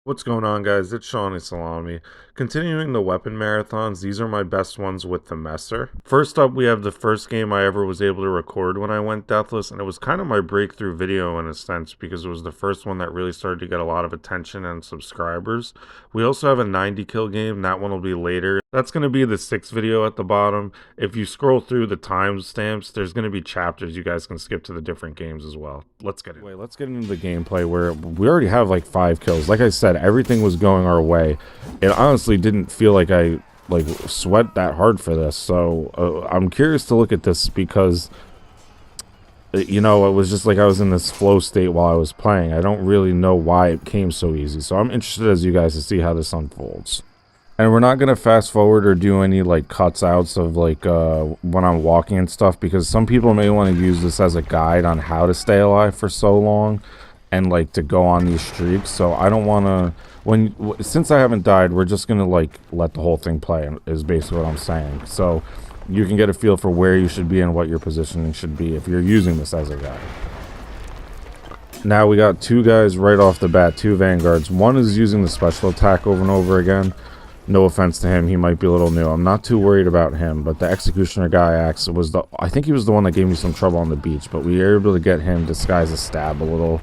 What's going on, guys? It's Shawnee Salami. Continuing the weapon marathons, these are my best ones with the Messer. First up, we have the first game I ever was able to record when I went deathless, and it was kind of my breakthrough video in a sense because it was the first one that really started to get a lot of attention and subscribers. We also have a 90 kill game, that one will be later. That's going to be the 6th video at the bottom. If you scroll through the timestamps, there's going to be chapters you guys can skip to the different games as well. Let's get into the gameplay where we already have like 5 kills. Like I said, everything was going our way. It honestly didn't feel like I sweat that hard for this. So I'm curious to look at this because it was just like I was in this flow state while I was playing. I don't really know why it came so easy. So I'm interested as you guys to see how this unfolds. And we're not going to fast forward or do any like cuts outs of when I'm walking and stuff, because some people may want to use this as a guide on how to stay alive for so long and like to go on these streaks. So I don't want to, since I haven't died, we're just going to like let the whole thing play is basically what I'm saying. So you can get a feel for where you should be and what your positioning should be if you're using this as a guide. Now we got 2 guys right off the bat, 2 Vanguards. One is using the special attack over and over again. No offense to him, he might be a little new. I'm not too worried about him, but the Executioner guy I think he was the one that gave me some trouble on the beach, but we were able to get him disguise a stab a little.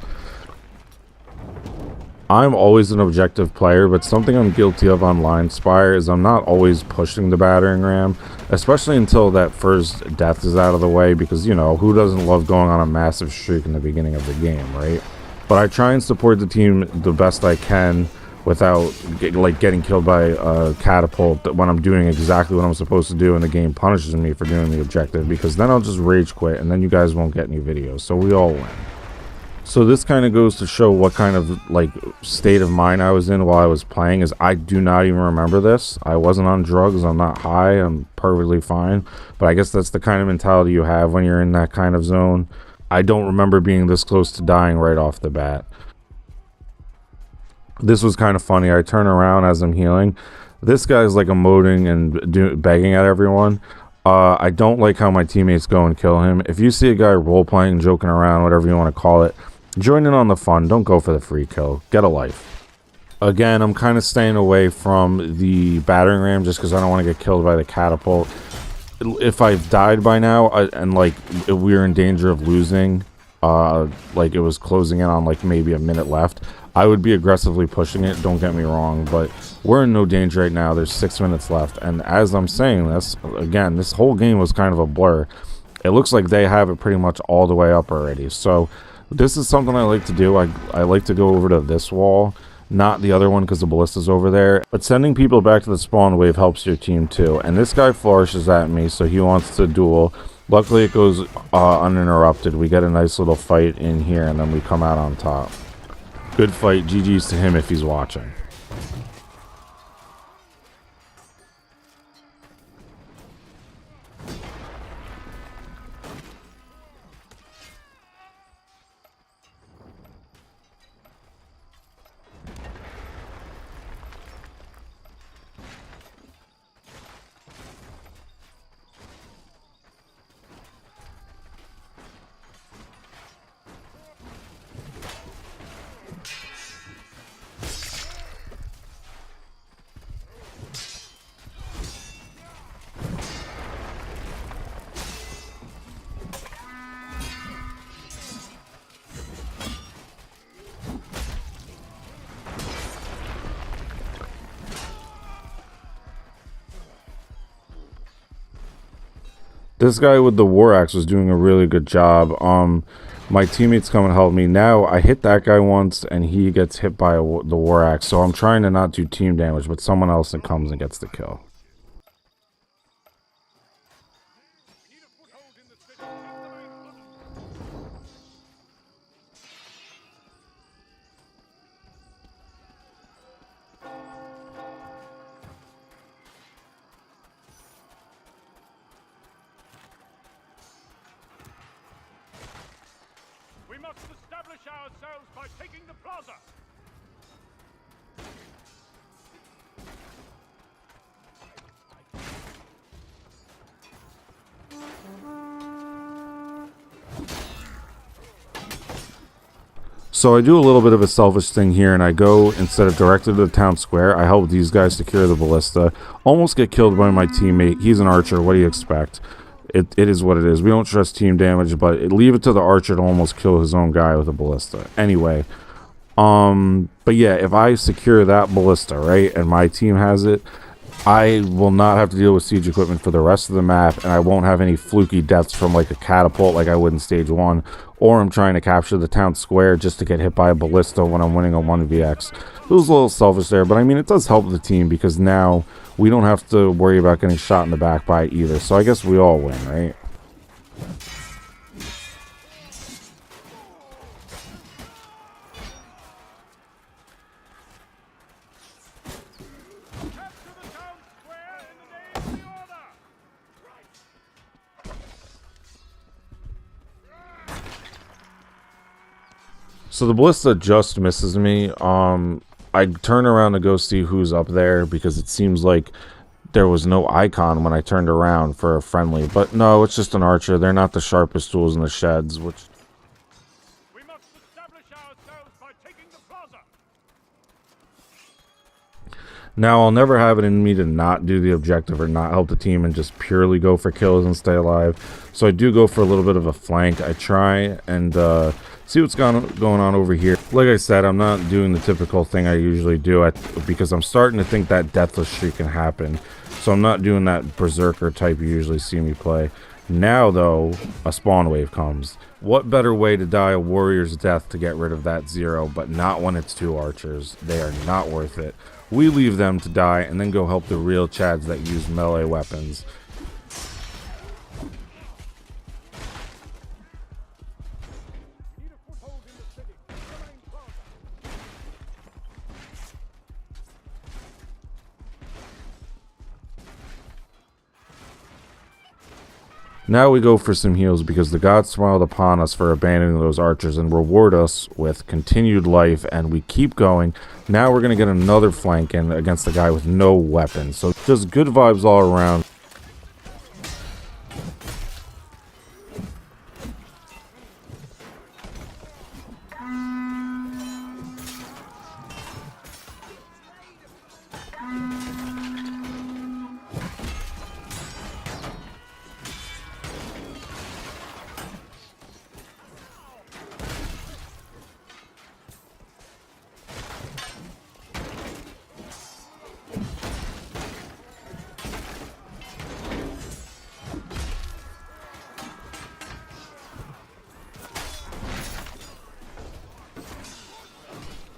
I'm always an objective player, but something I'm guilty of on Lionspire is I'm not always pushing the battering ram, especially until that first death is out of the way, because, who doesn't love going on a massive streak in the beginning of the game, right? But I try and support the team the best I can without getting killed by a catapult when I'm doing exactly what I'm supposed to do and the game punishes me for doing the objective, because then I'll just rage quit and then you guys won't get any videos, so we all win. So this kind of goes to show what kind of state of mind I was in while I was playing. Is I do not even remember this. I wasn't on drugs, I'm not high, I'm perfectly fine, but I guess that's the kind of mentality you have when you're in that kind of zone. I don't remember being this close to dying right off the bat. This was kind of funny. I turn around as I'm healing. This guy's like emoting and begging at everyone. I don't like how my teammates go and kill him. If you see a guy role-playing, joking around, whatever you want to call it, join in on the fun. Don't go for the free kill. Get a life. Again, I'm kind of staying away from the battering ram just because I don't want to get killed by the catapult. If I've died by now and if we were in danger of losing, it was closing in on maybe a minute left, I would be aggressively pushing it, don't get me wrong, but we're in no danger right now. There's 6 minutes left, and as I'm saying this, again, this whole game was kind of a blur. It looks like they have it pretty much all the way up already, so this is something I like to do. I like to go over to this wall, not the other one because the ballista's over there, but sending people back to the spawn wave helps your team too, and this guy flourishes at me, so he wants to duel. Luckily it goes uninterrupted. We get a nice little fight in here, and then we come out on top. Good fight. GG's to him if he's watching. This guy with the war axe was doing a really good job. My teammates come and help me. Now I hit that guy once and he gets hit by the war axe, so I'm trying to not do team damage, but someone else that comes and gets the kill. We must establish ourselves by taking the plaza! So I do a little bit of a selfish thing here, and I go, instead of directly to the town square, I help these guys secure the ballista. Almost get killed by my teammate. He's an archer. What do you expect? It is what it is. We don't trust team damage, but leave it to the archer to almost kill his own guy with a ballista. Anyway, but yeah, if I secure that ballista, right, and my team has it, I will not have to deal with siege equipment for the rest of the map, and I won't have any fluky deaths from like a catapult like I would in stage 1, or I'm trying to capture the town square just to get hit by a ballista when I'm winning a 1vx. It was a little selfish there, but I mean, it does help the team because now we don't have to worry about getting shot in the back by either, so I guess we all win, right? Capture the town square in the name of the order! So the ballista just misses me. I turn around to go see who's up there because it seems like there was no icon when I turned around for a friendly. But no, it's just an archer. They're not the sharpest tools in the sheds, which... We must establish ourselves by taking the plaza! Now, I'll never have it in me to not do the objective or not help the team and just purely go for kills and stay alive. So I do go for a little bit of a flank. I try and see what's going on over here. Like I said, I'm not doing the typical thing I usually do because I'm starting to think that deathless streak can happen. So I'm not doing that berserker type you usually see me play. Now, though, a spawn wave comes. What better way to die a warrior's death to get rid of that 0, but not when it's 2 archers. They are not worth it. We leave them to die and then go help the real chads that use melee weapons. Need a foothold in the city. The main plaza. Now we go for some heals because the gods smiled upon us for abandoning those archers and reward us with continued life, and we keep going. Now we're going to get another flank in against the guy with no weapons. So just good vibes all around.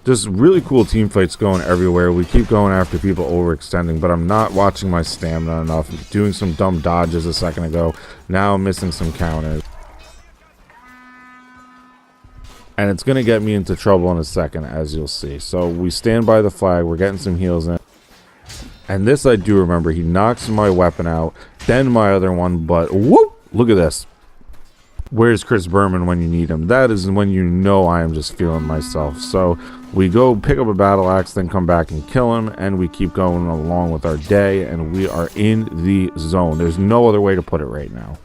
Just really cool team fights going everywhere. We keep going after people overextending, but I'm not watching my stamina enough. I'm doing some dumb dodges a second ago. Now I'm missing some counters. And it's going to get me into trouble in a second, as you'll see. So we stand by the flag. We're getting some heals in. And this I do remember. He knocks my weapon out, then my other one, but whoop! Look at this. Where's Chris Berman when you need him? That is when you know I am just feeling myself. So we go pick up a battle axe, then come back and kill him, and we keep going along with our day, and we are in the zone. There's no other way to put it right now.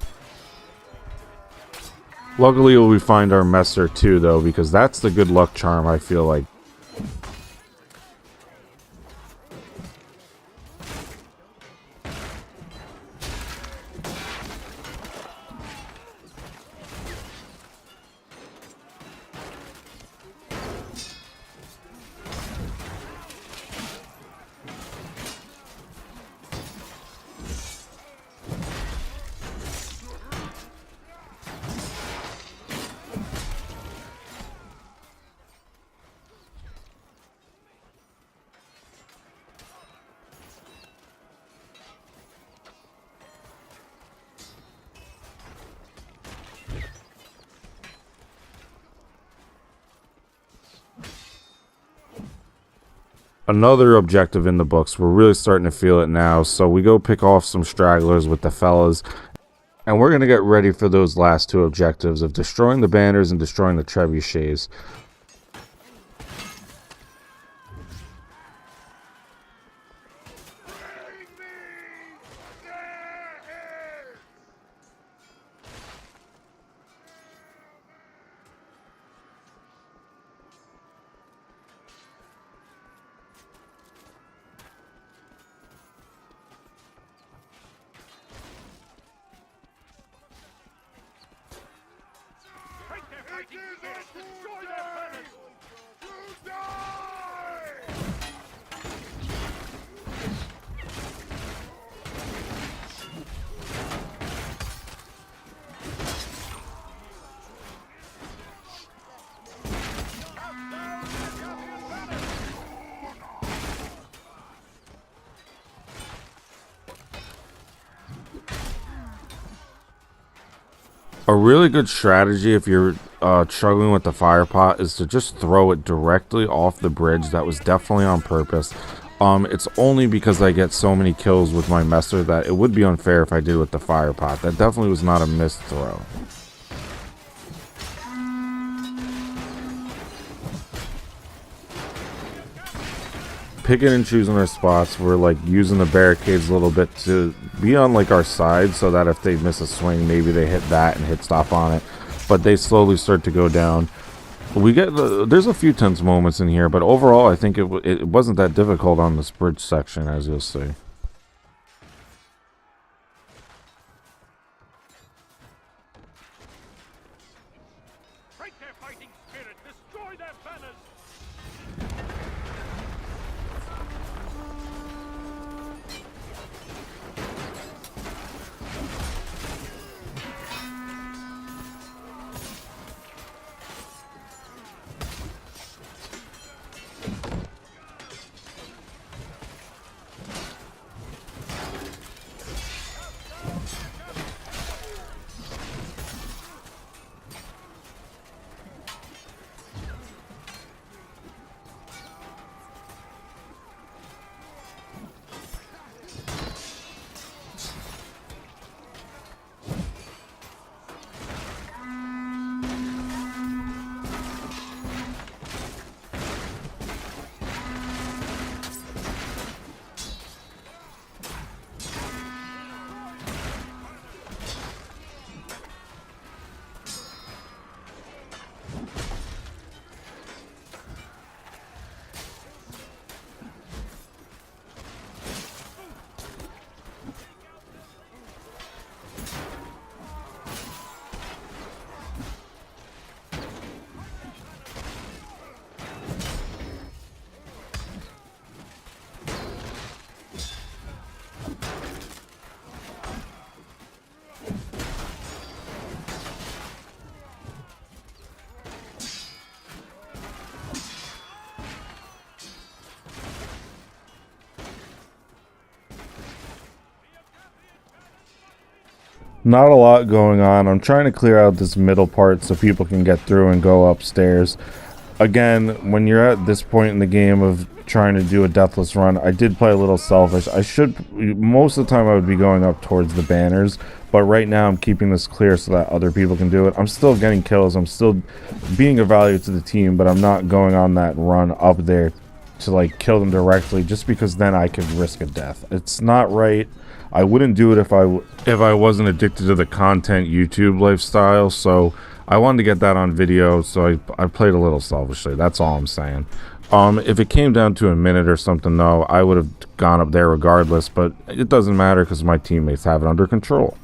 Luckily, we find our messer too, though, because that's the good luck charm, I feel like. Another objective in the books. We're really starting to feel it now. So we go pick off some stragglers with the fellas. And we're going to get ready for those last 2 objectives of destroying the banners and destroying the trebuchets. fighting spirit! Destroy their banners! You die! A really good strategy if you're struggling with the fire pot is to just throw it directly off the bridge. That was definitely on purpose. It's only because I get so many kills with my messer that it would be unfair if I did with the fire pot. That definitely was not a missed throw. Picking and choosing our spots. We're like using the barricades a little bit to be on like our side so that if they miss a swing, maybe they hit that and hit stop on it, but they slowly start to go down. We get there's a few tense moments in here, but overall I think it wasn't that difficult on this bridge section, as you'll see. Break their fighting spirit! Destroy their banners! Not a lot going on. I'm trying to clear out this middle part so people can get through and go upstairs. Again, when you're at this point in the game of trying to do a deathless run, I did play a little selfish. Most of the time I would be going up towards the banners, but right now I'm keeping this clear so that other people can do it. I'm still getting kills. I'm still being of value to the team, but I'm not going on that run up there to like kill them directly just because then I could risk a death. It's not right. I wouldn't do it if I wasn't addicted to the content YouTube lifestyle, so I wanted to get that on video, so I played a little selfishly. That's all I'm saying. If it came down to a minute or something, though, I would have gone up there regardless, but it doesn't matter because my teammates have it under control.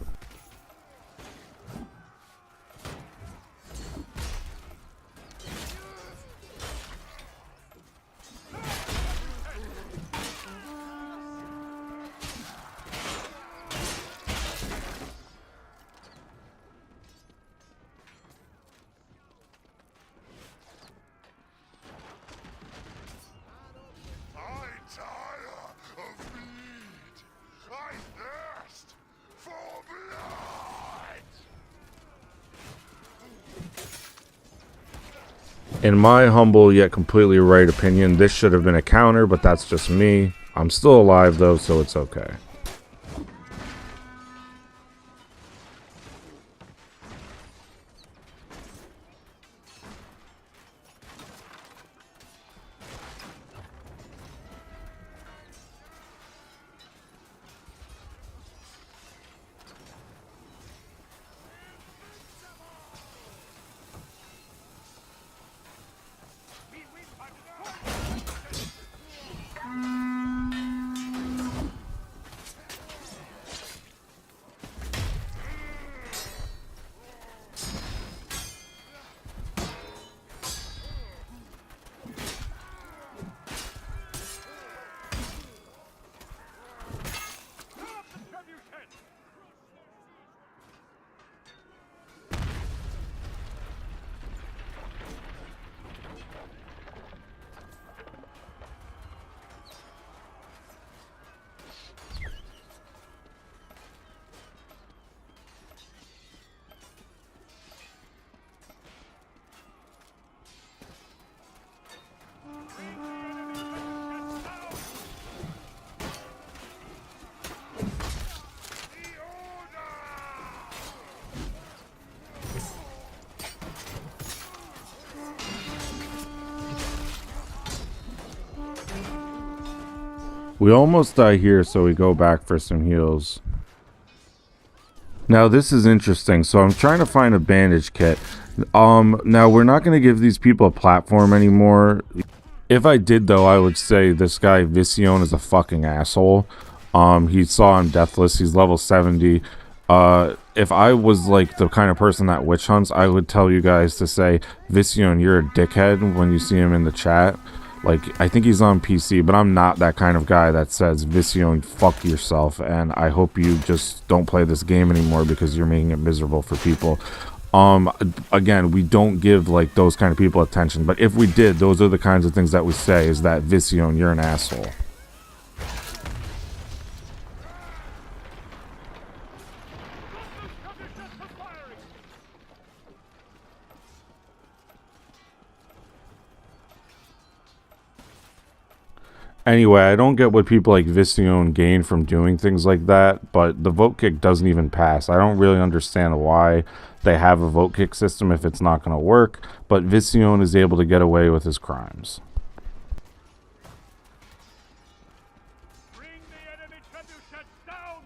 In my humble yet completely right opinion, this should have been a counter, but that's just me. I'm still alive though, so it's okay. We almost die here, so we go back for some heals. Now this is interesting. So I'm trying to find a bandage kit. Now we're not going to give these people a platform anymore. If I did though, I would say this guy Vision is a fucking asshole. He saw him Deathless, he's level 70. If I was like the kind of person that witch hunts, I would tell you guys to say, Vision, you're a dickhead when you see him in the chat. Like, I think he's on PC, but I'm not that kind of guy that says, Vision, fuck yourself, and I hope you just don't play this game anymore because you're making it miserable for people. Again, we don't give like those kind of people attention, but if we did, those are the kinds of things that we say, is that Vision, you're an asshole. Anyway, I don't get what people like Vision gain from doing things like that, but the vote kick doesn't even pass. I don't really understand why they have a vote kick system if it's not going to work, but Vision is able to get away with his crimes. Bring the enemy trebuchet down!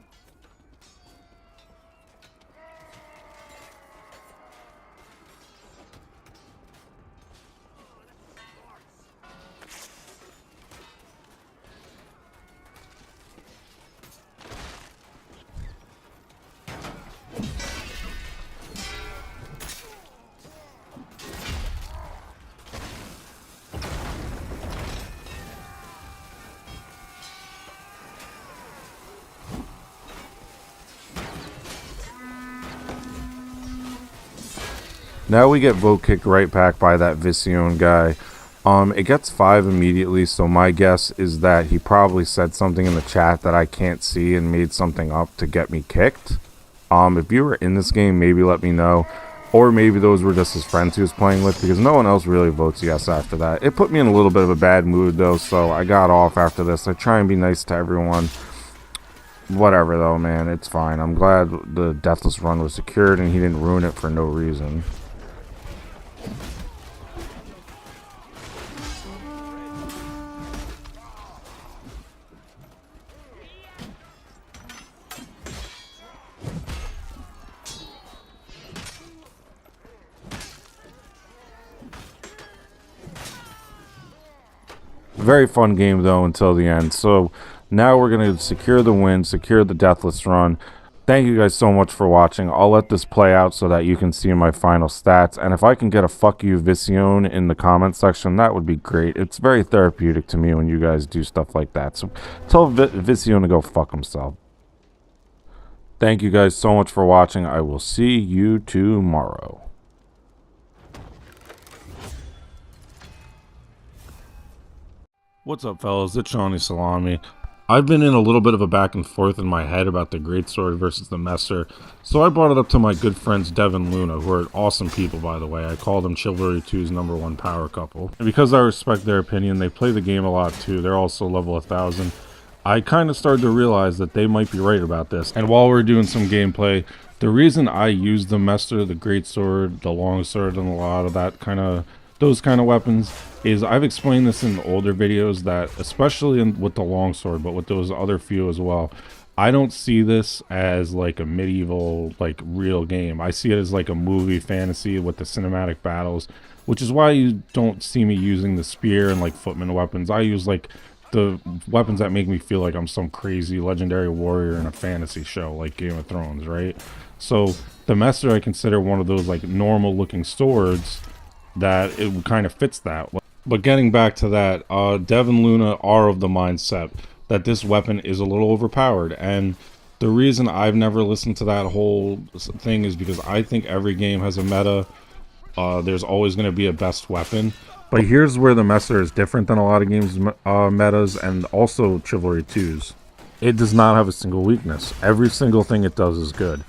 Now we get vote kicked right back by that Vision guy. It gets 5 immediately, so my guess is that he probably said something in the chat that I can't see and made something up to get me kicked. If you were in this game, maybe let me know. Or maybe those were just his friends he was playing with, because no one else really votes yes after that. It put me in a little bit of a bad mood though, so I got off after this. I try and be nice to everyone. Whatever though, man, it's fine. I'm glad the Deathless run was secured and he didn't ruin it for no reason. Very fun game though until the end. So now we're going to secure the win, secure the Deathless run. Thank you guys so much for watching. I'll let this play out so that you can see my final stats. And if I can get a fuck you Vision in the comment section, that would be great. It's very therapeutic to me when you guys do stuff like that. So tell Vision to go fuck himself. Thank you guys so much for watching. I will see you tomorrow. What's up, fellas? It's Shawnee Salami. I've been in a little bit of a back and forth in my head about the Greatsword versus the Messer, so I brought it up to my good friends Dev and Luna, who are awesome people, by the way. I call them Chivalry 2's #1 power couple. And because I respect their opinion, they play the game a lot too. They're also level 1000. I kind of started to realize that they might be right about this. And while we're doing some gameplay, the reason I use the Messer, the Greatsword, the Longsword, and a lot of that those kind of weapons is I've explained this in older videos that, especially with the longsword, but with those other few as well, I don't see this as like a medieval, like real game. I see it as like a movie fantasy with the cinematic battles, which is why you don't see me using the spear and like footman weapons. I use like the weapons that make me feel like I'm some crazy legendary warrior in a fantasy show like Game of Thrones, right? So the Messer I consider one of those like normal looking swords that it kind of fits that. But getting back to that, Dev and Luna are of the mindset that this weapon is a little overpowered, and the reason I've never listened to that whole thing is because I think every game has a meta. There's always going to be a best weapon, but here's where the Messer is different than a lot of games metas, and also Chivalry 2's. It does not have a single weakness. Every single thing it does is good.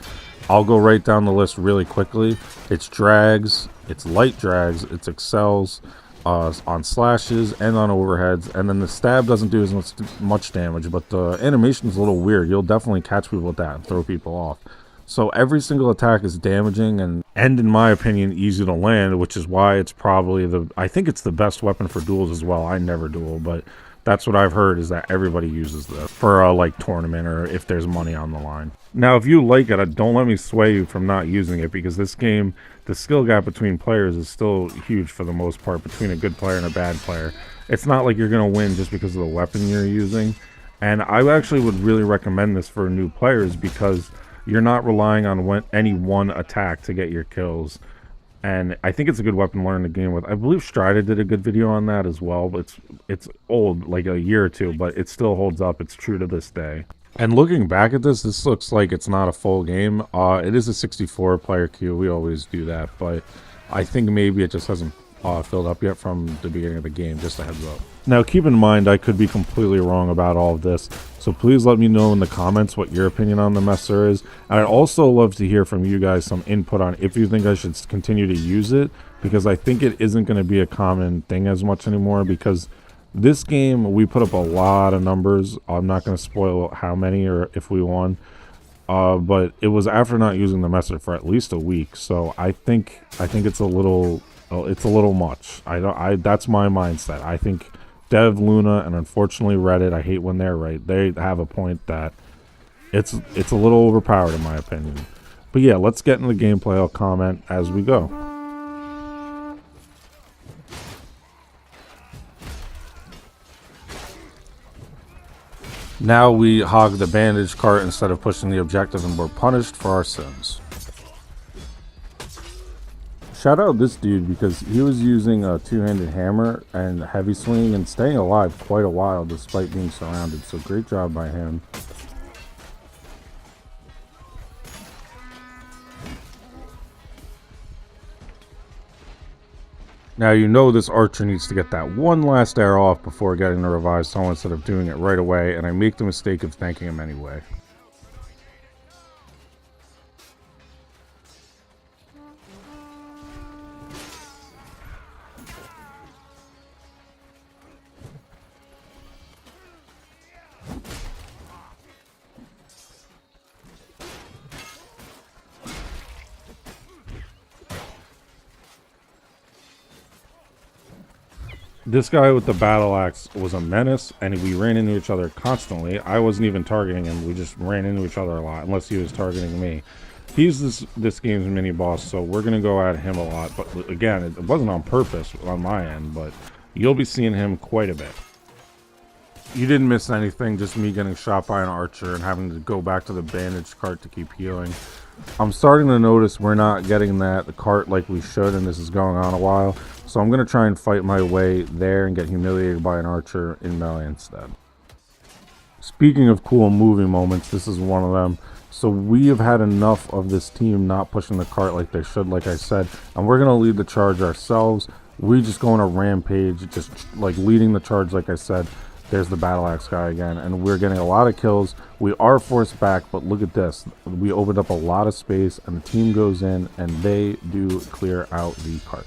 I'll go right down the list really quickly. It's drags, it's light drags, it's excels on slashes and on overheads, and then the stab doesn't do as much damage, but the animation is a little weird. You'll definitely catch people with that and throw people off. So every single attack is damaging and in my opinion easy to land, which is why it's probably I think it's the best weapon for duels as well. I never duel, but That's what I've heard, is that everybody uses this for a like tournament or if there's money on the line. Now, if you like it, don't let me sway you from not using it, because this game, the skill gap between players is still huge for the most part between a good player and a bad player. It's not like you're going to win just because of the weapon you're using. And I actually would really recommend this for new players, because you're not relying on any one attack to get your kills. And I think it's a good weapon to learn the game with. I believe Strida did a good video on that as well, but it's old, like a year or two, but it still holds up. It's true to this day. And looking back at this looks like it's not a full game. It is a 64 player queue. We always do that, but I think maybe it just hasn't filled up yet from the beginning of the game. Just a heads up. Now, keep in mind, I could be completely wrong about all of this, so please let me know in the comments what your opinion on the Messer is. And I'd also love to hear from you guys some input on if you think I should continue to use it, because I think it isn't going to be a common thing as much anymore, because this game, we put up a lot of numbers. I'm not going to spoil how many or if we won, but it was after not using the Messer for at least a week, so I think it's a little much. That's my mindset. I think Dev, Luna, and unfortunately Reddit, I hate when they're right, they have a point that it's a little overpowered in my opinion. But yeah, let's get into the gameplay. I'll comment as we go. Now we hog the bandage cart instead of pushing the objective, and we're punished for our sins. Shout out this dude, because he was using a two-handed hammer and heavy swing and staying alive quite a while despite being surrounded, so great job by him. Now you know this archer needs to get that one last arrow off before getting the revived someone instead of doing it right away, and I make the mistake of thanking him anyway. This guy with the battle axe was a menace, and we ran into each other constantly. I wasn't even targeting him. We just ran into each other a lot, unless he was targeting me. He's this game's mini boss, so we're gonna go at him a lot. But again, it wasn't on purpose on my end, but you'll be seeing him quite a bit. You didn't miss anything, just me getting shot by an archer and having to go back to the bandage cart to keep healing. I'm starting to notice we're not getting the cart like we should, and this is going on a while. So I'm going to try and fight my way there and get humiliated by an archer in melee instead. Speaking of cool moving moments, this is one of them. So we have had enough of this team not pushing the cart like they should, like I said, and we're going to lead the charge ourselves. We just go on a rampage, just like leading the charge like I said. There's the battle axe guy again, and we're getting a lot of kills. We are forced back, but look at this. We opened up a lot of space, and the team goes in, and they do clear out the cart.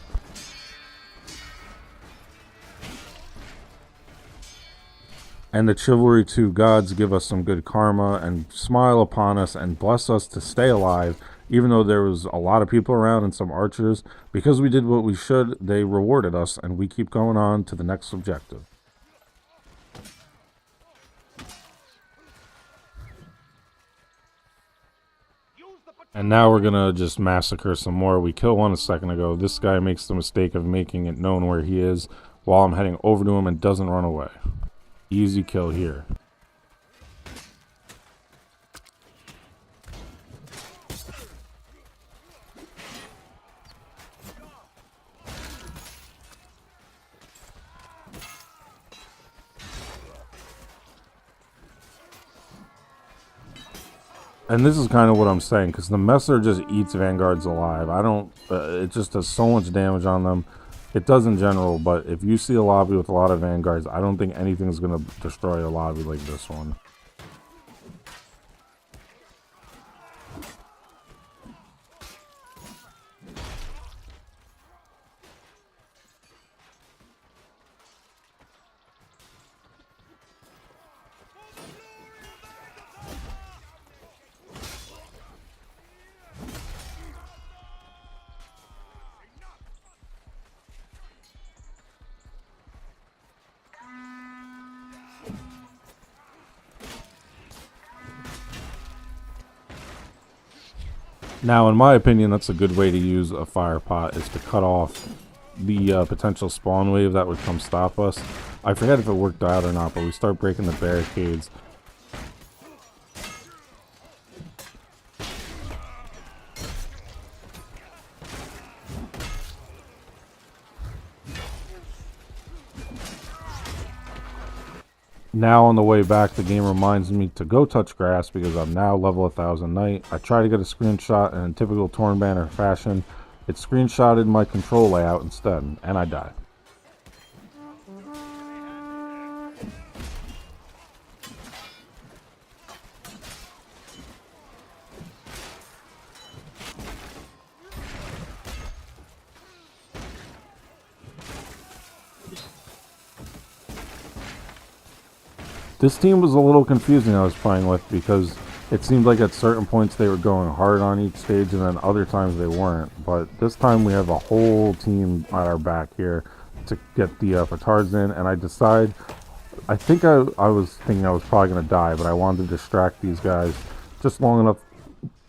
And the Chivalry 2 gods give us some good karma and smile upon us and bless us to stay alive, even though there was a lot of people around and some archers. Because we did what we should, they rewarded us, and we keep going on to the next objective. And now we're gonna just massacre some more. We killed one a second ago. This guy makes the mistake of making it known where he is while I'm heading over to him and doesn't run away. Easy kill here. And this is kind of what I'm saying, because the Messer just eats Vanguards alive. It just does so much damage on them. It does in general, but if you see a lobby with a lot of Vanguards, I don't think anything's going to destroy a lobby like this one. Now, in my opinion, that's a good way to use a fire pot, is to cut off the potential spawn wave that would come stop us. I forget if it worked out or not, but we start breaking the barricades. Now on the way back, the game reminds me to go touch grass because I'm now level 1000 Knight. I try to get a screenshot, and in typical Torn Banner fashion, it screenshotted my control layout instead, and I died. This team was a little confusing I was playing with because it seemed like at certain points they were going hard on each stage and then other times they weren't. But this time we have a whole team at our back here to get the petards in, and I think I was thinking I was probably going to die, but I wanted to distract these guys just long enough,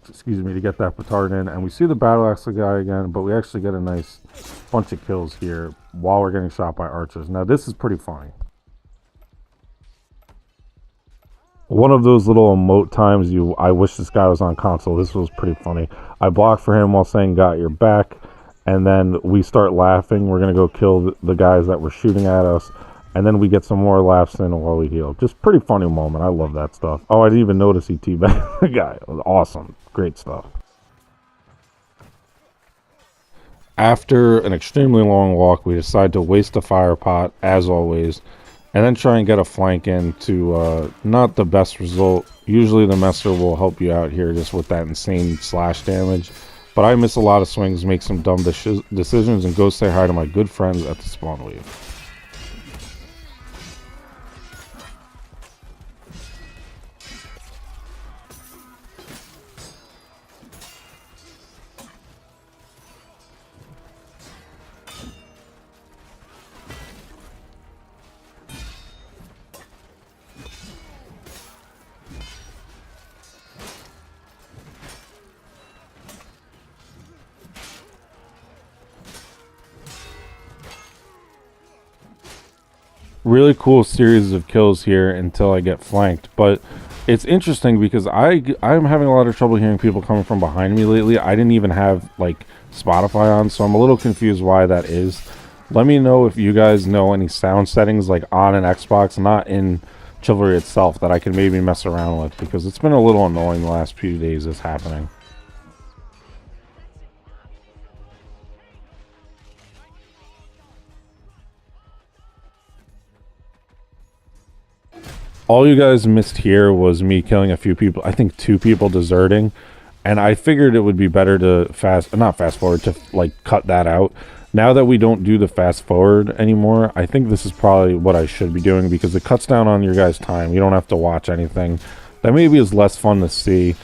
to get that petard in. And we see the battle axe guy again, but we actually get a nice bunch of kills here while we're getting shot by archers. Now this is pretty funny. One of those little emote times I wish this guy was on console. This was pretty funny. I blocked for him while saying got your back, and then we start laughing. We're going to go kill the guys that were shooting at us, and then we get some more laughs in while we heal. Just pretty funny moment. I love that stuff. Oh, I didn't even notice he teabagged the guy. It was awesome. Great stuff. After an extremely long walk, we decide to waste a fire pot, as always, and then try and get a flank in to not the best result. Usually the messer will help you out here just with that insane slash damage. But I miss a lot of swings, make some dumb decisions, and go say hi to my good friends at the spawn wave. Really cool series of kills here until I get flanked, but it's interesting because I'm having a lot of trouble hearing people coming from behind me lately. I didn't even have like Spotify on, so I'm a little confused why that is. Let me know if you guys know any sound settings like on an Xbox, not in Chivalry itself, that I can maybe mess around with, because it's been a little annoying the last few days this happening. All you guys missed here was me killing a few people. I think 2 people deserting, and I figured it would be better to not fast forward, to like cut that out. Now that we don't do the fast forward anymore, I think this is probably what I should be doing, because it cuts down on your guys' time. You don't have to watch anything that maybe is less fun to see.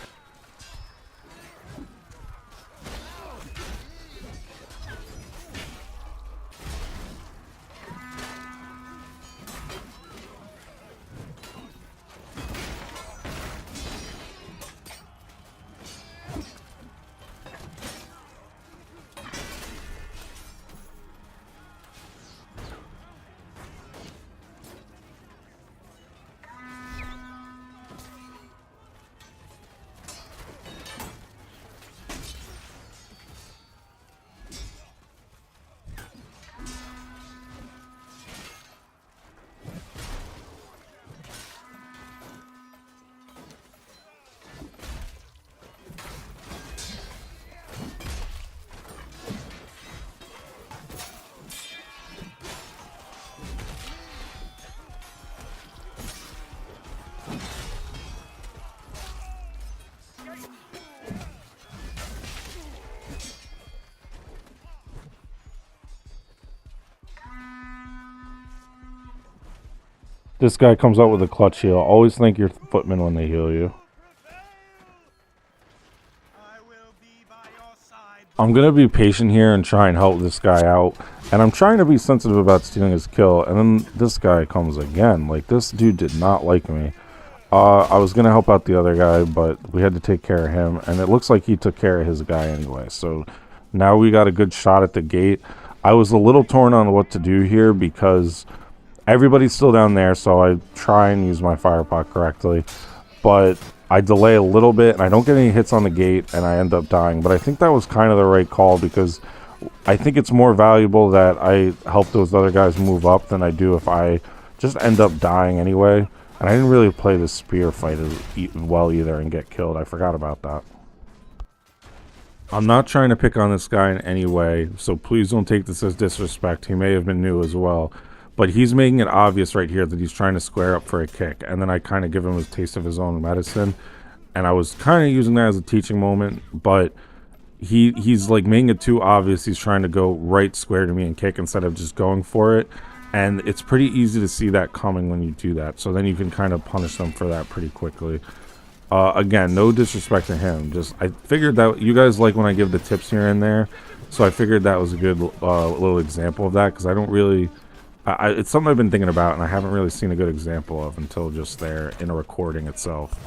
This guy comes out with a clutch heal. Always thank your footmen when they heal you. I'm going to be patient here and try and help this guy out. And I'm trying to be sensitive about stealing his kill. And then this guy comes again. Like, this dude did not like me. I was gonna help out the other guy, but we had to take care of him, and it looks like he took care of his guy anyway. So now we got a good shot at the gate. I was a little torn on what to do here because everybody's still down there, so I try and use my fire pot correctly, but I delay a little bit, and I don't get any hits on the gate, and I end up dying. But I think that was kind of the right call, because I think it's more valuable that I help those other guys move up than I do if I just end up dying anyway. And I didn't really play the spear fight well either and get killed. I forgot about that. I'm not trying to pick on this guy in any way, so please don't take this as disrespect. He may have been new as well. But he's making it obvious right here that he's trying to square up for a kick. And then I kind of give him a taste of his own medicine. And I was kind of using that as a teaching moment. But he's like making it too obvious. He's trying to go right square to me and kick instead of just going for it. And it's pretty easy to see that coming when you do that. So then you can kind of punish them for that pretty quickly. Again, no disrespect to him. Just I figured that you guys like when I give the tips here and there. So I figured that was a good little example of that, because I don't really... it's something I've been thinking about, and I haven't really seen a good example of until just there in a recording itself.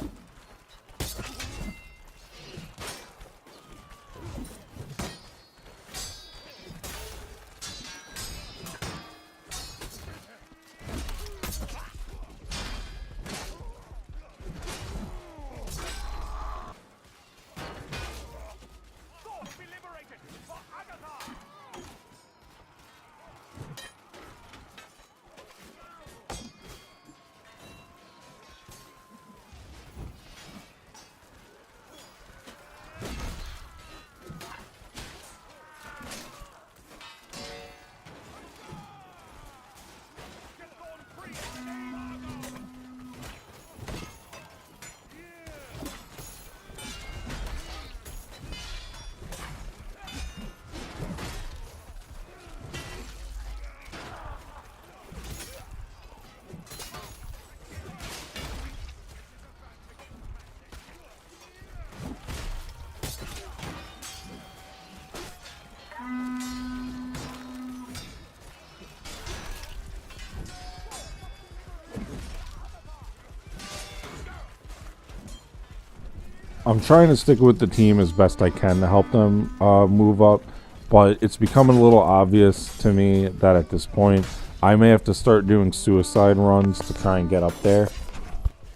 I'm trying to stick with the team as best I can to help them move up, but it's becoming a little obvious to me that at this point I may have to start doing suicide runs to try and get up there.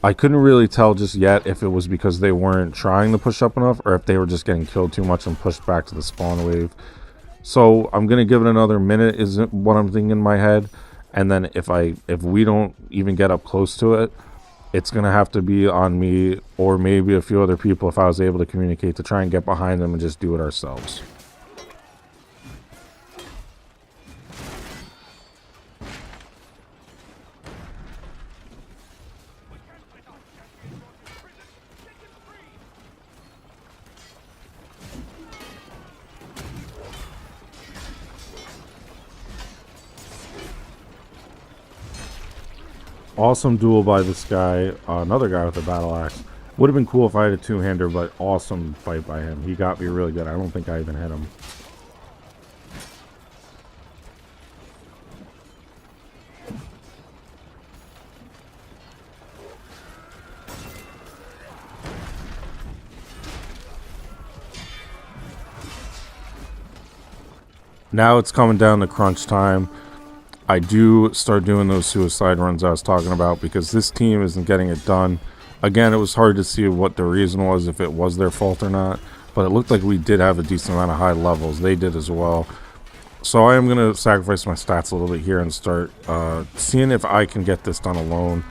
I couldn't really tell just yet if it was because they weren't trying to push up enough or if they were just getting killed too much and pushed back to the spawn wave. So I'm going to give it another minute is what I'm thinking in my head, and then if we don't even get up close to it, it's going to have to be on me or maybe a few other people if I was able to communicate to try and get behind them and just do it ourselves. Awesome duel by this guy, another guy with a battle axe. Would have been cool if I had a two-hander, but awesome fight by him. He got me really good. I don't think I even hit him. Now it's coming down to crunch time. I do start doing those suicide runs I was talking about because this team isn't getting it done. Again, it was hard to see what the reason was, if it was their fault or not, but it looked like we did have a decent amount of high levels. They did as well. So I am going to sacrifice my stats a little bit here and start seeing if I can get this done alone.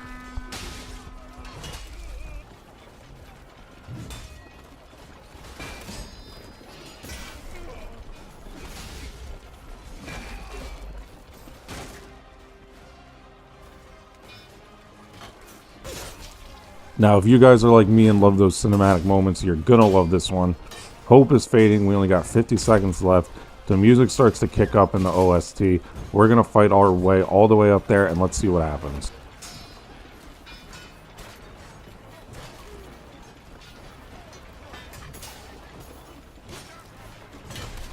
Now, if you guys are like me and love those cinematic moments, you're gonna love this one. Hope is fading. We only got 50 seconds left. The music starts to kick up in the OST. We're gonna fight our way all the way up there, and let's see what happens.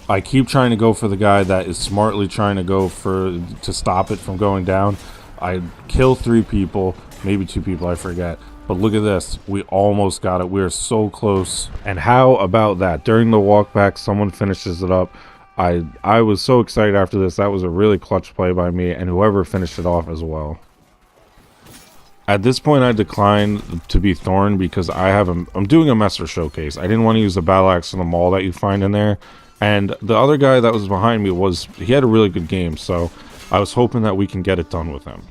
I keep trying to go for the guy that is smartly trying to go to stop it from going down. I kill 3 people. maybe 2 people, I forget. But look at this, we almost got it. We are so close. And how about that? During the walk back, someone finishes it up. I was so excited after this. That was a really clutch play by me, and whoever finished it off as well. At this point, I declined to be Thorn because I'm doing a Messer showcase. I didn't want to use the battle axe in the maul that you find in there. And the other guy that was behind me he had a really good game, so I was hoping that we can get it done with him.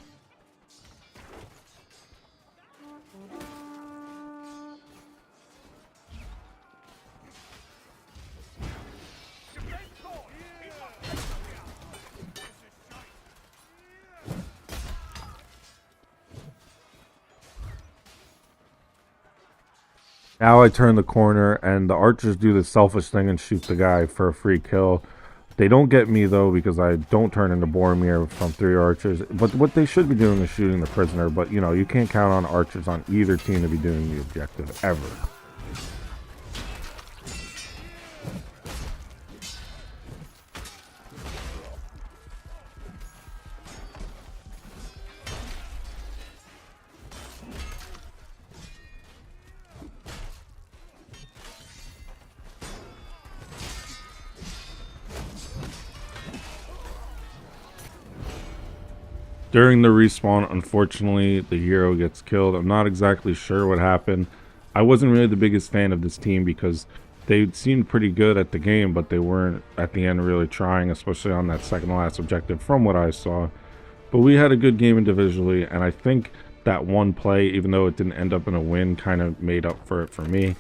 Now I turn the corner, and the archers do the selfish thing and shoot the guy for a free kill. They don't get me, though, because I don't turn into Boromir from 3 archers. But what they should be doing is shooting the prisoner. But, you know, you can't count on archers on either team to be doing the objective, ever. During the respawn, unfortunately, the hero gets killed. I'm not exactly sure what happened. I wasn't really the biggest fan of this team because they seemed pretty good at the game, but they weren't at the end really trying, especially on that second to last objective from what I saw. But we had a good game individually, and I think that one play, even though it didn't end up in a win, kind of made up for it for me.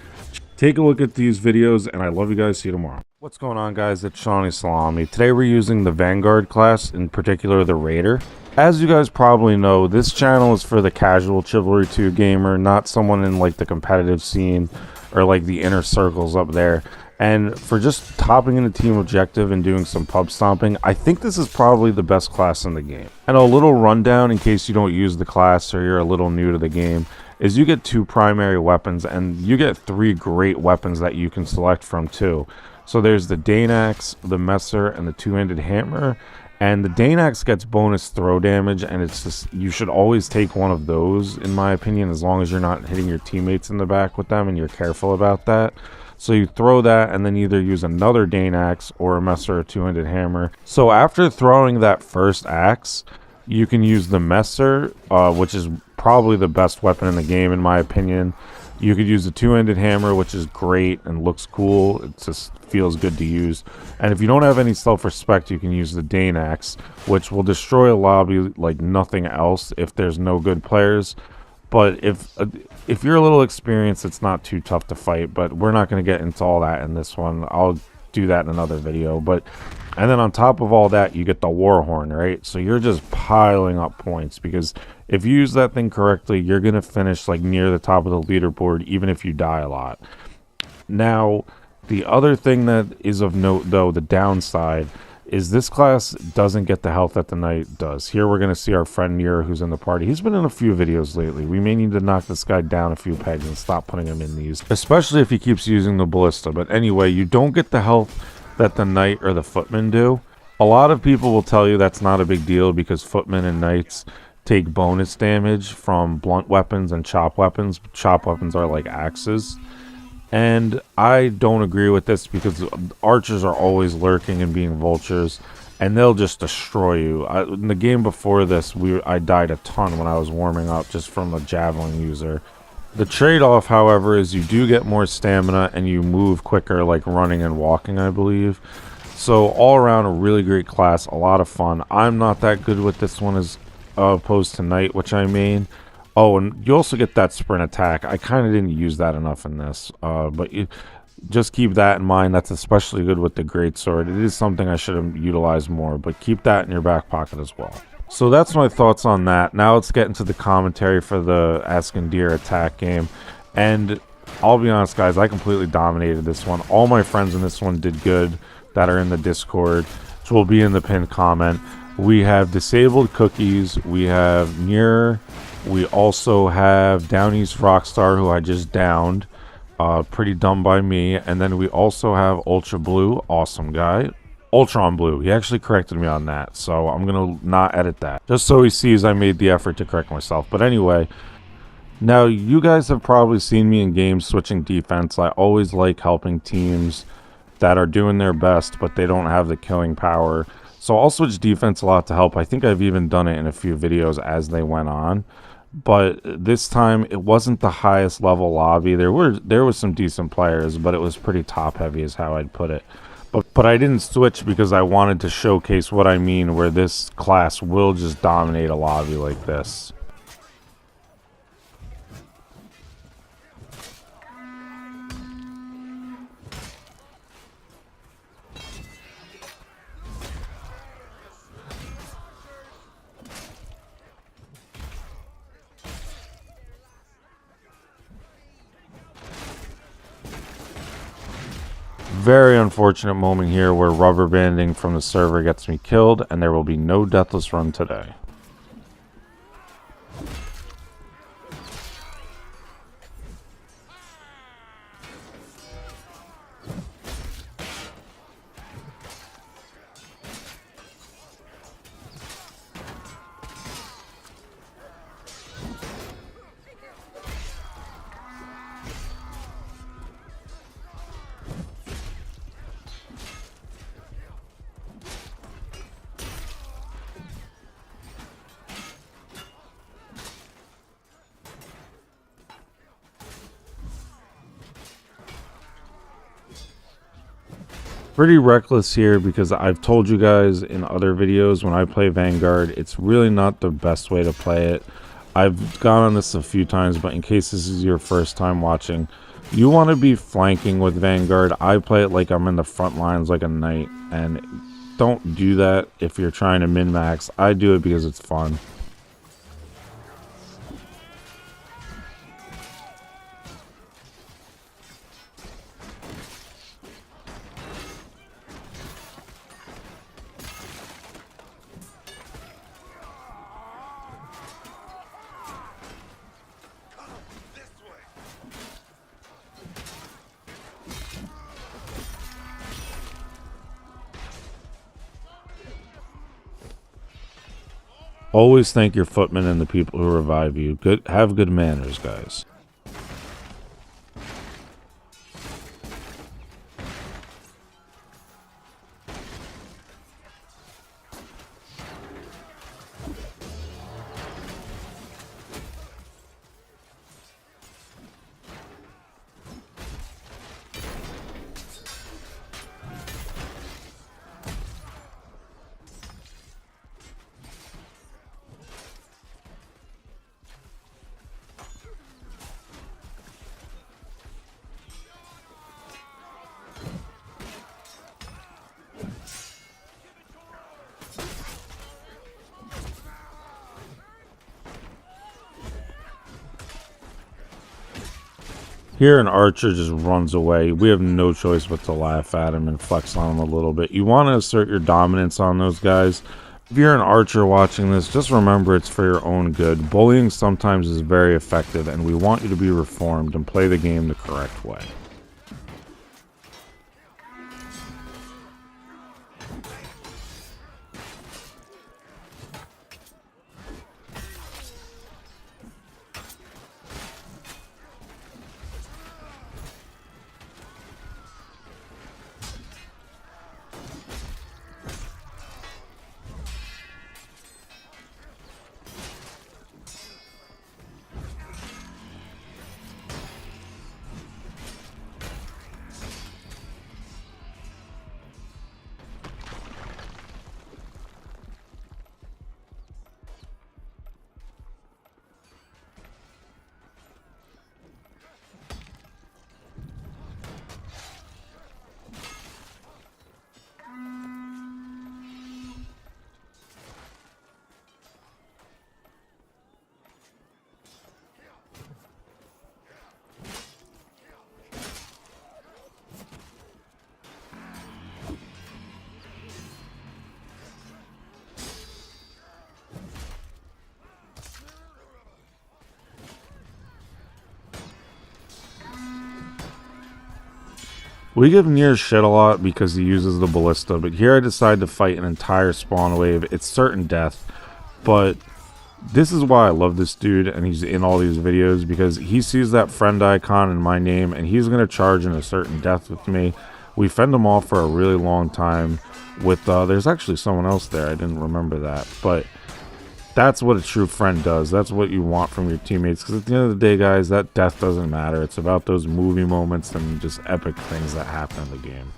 Take a look at these videos, and I love you guys. See you tomorrow. What's going on, guys? It's Shawnee Salami. Today we're using the Vanguard class, in particular the Raider. As you guys probably know, this channel is for the casual Chivalry 2 gamer, not someone in like the competitive scene or like the inner circles up there. And for just topping in a team objective and doing some pub stomping, I think this is probably the best class in the game. And a little rundown in case you don't use the class or you're a little new to the game is you get 2 primary weapons, and you get 3 great weapons that you can select from too. So there's the Dainax, the Messer, and the 2-handed hammer. And the Dainax gets bonus throw damage, and it's just, you should always take one of those, in my opinion, as long as you're not hitting your teammates in the back with them and you're careful about that. So you throw that and then either use another Dainax or a Messer or 2-handed hammer. So after throwing that first axe, you can use the Messer, which is probably the best weapon in the game, in my opinion. You could use the 2-handed hammer, which is great and looks cool. It just feels good to use. And if you don't have any self-respect, you can use the Dainax, which will destroy a lobby like nothing else if there's no good players. But if you're a little experienced, it's not too tough to fight. But we're not going to get into all that in this one. I'll do that in another video. And then on top of all that, you get the Warhorn, right? So you're just piling up points, because if you use that thing correctly, you're going to finish like near the top of the leaderboard, even if you die a lot. Now, the other thing that is of note, though, the downside, is this class doesn't get the health that the Knight does. Here we're going to see our friend Nira, who's in the party. He's been in a few videos lately. We may need to knock this guy down a few pegs and stop putting him in these, especially if he keeps using the ballista. But anyway, you don't get the health that the Knight or the Footman do. A lot of people will tell you that's not a big deal because Footmen and Knights take bonus damage from blunt weapons and chop weapons. Chop weapons are like axes. And I don't agree with this because archers are always lurking and being vultures, and they'll just destroy you. In the game before this, I died a ton when I was warming up just from a javelin user. The trade-off, however, is you do get more stamina and you move quicker, like running and walking, I believe. So all around, a really great class, a lot of fun. I'm not that good with this one as opposed to Knight, which I main. Oh, and you also get that sprint attack. I kind of didn't use that enough in this, but you just keep that in mind. That's especially good with the greatsword. It is something I should have utilized more, but keep that in your back pocket as well. So that's my thoughts on that. Now let's get into the commentary for the Askandir attack game. And I'll be honest, guys, I completely dominated this one. All my friends in this one did good that are in the Discord, which will be in the pinned comment. We have disabled cookies. We have Near. We also have Down East Rockstar, who I just downed. Pretty dumb by me. And then we also have Ultra Blue, awesome guy. Ultron blue. He actually corrected me on that, so I'm gonna not edit that, just so he sees I made the effort to correct myself. But anyway, now you guys have probably seen me in games switching defense. I always like helping teams that are doing their best, but they don't have the killing power. So I'll switch defense a lot to help. I think I've even done it in a few videos as they went on. But this time it wasn't the highest level lobby. There was some decent players, but it was pretty top heavy is how I'd put it. But I didn't switch because I wanted to showcase what I mean, where this class will just dominate a lobby like this. Very unfortunate moment here where rubber banding from the server gets me killed, and there will be no Deathless run today. Pretty reckless here because I've told you guys in other videos when I play Vanguard, it's really not the best way to play it. I've gone on this a few times, but in case this is your first time watching, you want to be flanking with Vanguard. I play it like I'm in the front lines like a knight, and don't do that if you're trying to min-max. I do it because it's fun. Always thank your footmen and the people who revive you. Have good manners, guys. Here an archer just runs away. We have no choice but to laugh at him and flex on him a little bit. You want to assert your dominance on those guys. If you're an archer watching this, just remember it's for your own good. Bullying sometimes is very effective, and we want you to be reformed and play the game the correct way. We give Nier shit a lot because he uses the ballista, but here I decide to fight an entire spawn wave. It's certain death, but this is why I love this dude, and he's in all these videos, because he sees that friend icon in my name, and he's going to charge in a certain death with me. We fend him off for a really long time with, there's actually someone else there, I didn't remember that, but that's what a true friend does. That's what you want from your teammates, because at the end of the day, guys, that death doesn't matter. It's about those movie moments and just epic things that happen in the game.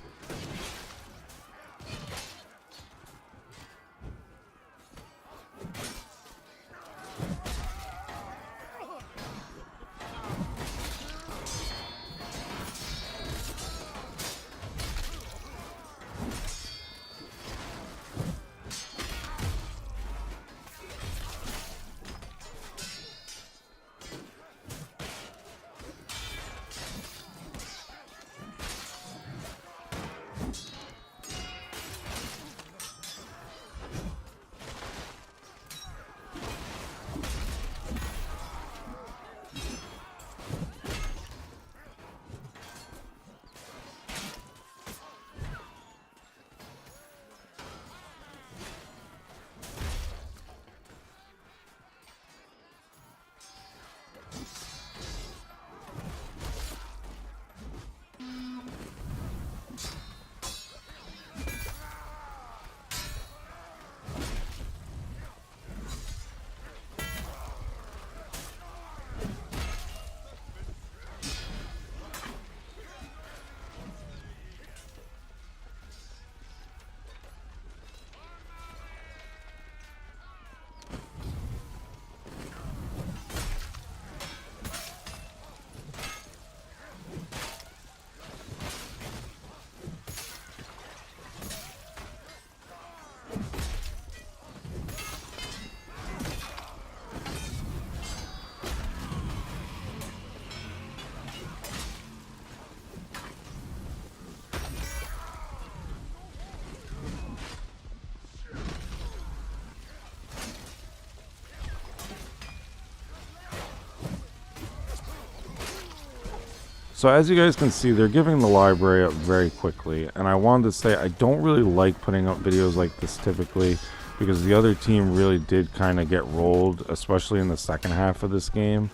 So as you guys can see, they're giving the library up very quickly, and I wanted to say I don't really like putting up videos like this typically, because the other team really did kind of get rolled, especially in the second half of this game,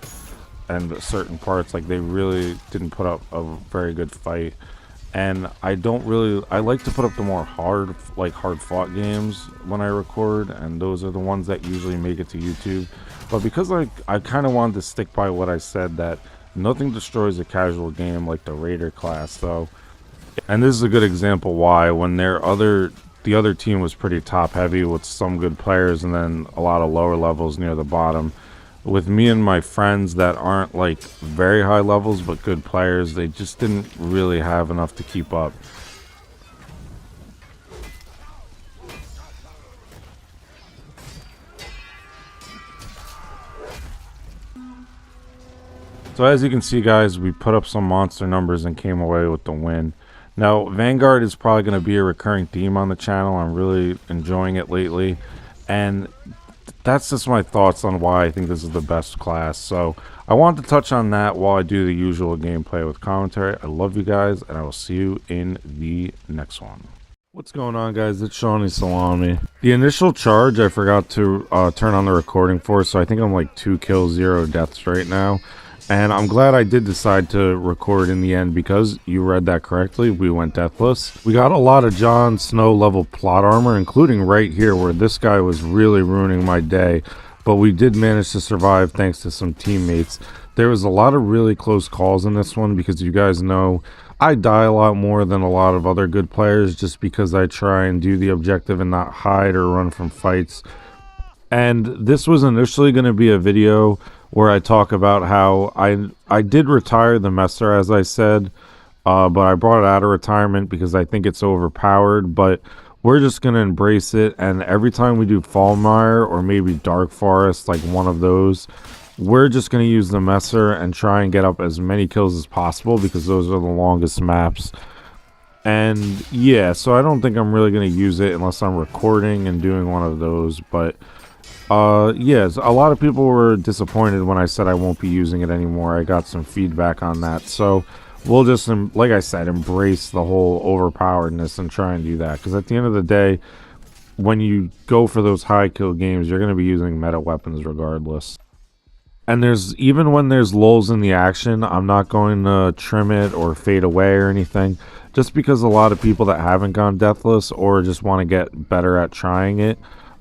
and certain parts, like, they really didn't put up a very good fight. And I like to put up the more hard fought games when I record, and those are the ones that usually make it to YouTube. But because I kind of wanted to stick by what I said, that nothing destroys a casual game like the Raider class, though. And this is a good example why, when the other team was pretty top heavy with some good players and then a lot of lower levels near the bottom. With me and my friends that aren't like very high levels but good players, they just didn't really have enough to keep up. So as you can see, guys, we put up some monster numbers and came away with the win. Now, Vanguard is probably going to be a recurring theme on the channel. I'm really enjoying it lately, and that's just my thoughts on why I think this is the best class. So I wanted to touch on that while I do the usual gameplay with commentary. I love you guys, and I will see you in the next one. What's going on, guys? It's Shawnee Salami. The initial charge I forgot to turn on the recording for, so I think I'm like 2 kills, 0 deaths right now. And I'm glad I did decide to record in the end, because you read that correctly. We went deathless. We got a lot of Jon Snow level plot armor, including right here where this guy was really ruining my day. But we did manage to survive thanks to some teammates. There was a lot of really close calls in this one, because you guys know I die a lot more than a lot of other good players, just because I try and do the objective and not hide or run from fights. And this was initially going to be a video where I talk about how I did retire the Messer, as I said, but I brought it out of retirement because I think it's overpowered. But we're just going to embrace it, and every time we do Falmire or maybe Darkforest, like one of those, we're just going to use the Messer and try and get up as many kills as possible, because those are the longest maps. And yeah, so I don't think I'm really going to use it unless I'm recording and doing one of those. But yes, a lot of people were disappointed when I said I won't be using it anymore. I got some feedback on that. So we'll just, like I said, embrace the whole overpoweredness and try and do that. Because at the end of the day, when you go for those high kill games, you're going to be using meta weapons regardless. And even when there's lulls in the action, I'm not going to trim it or fade away or anything. Just because a lot of people that haven't gone deathless or just want to get better at trying it,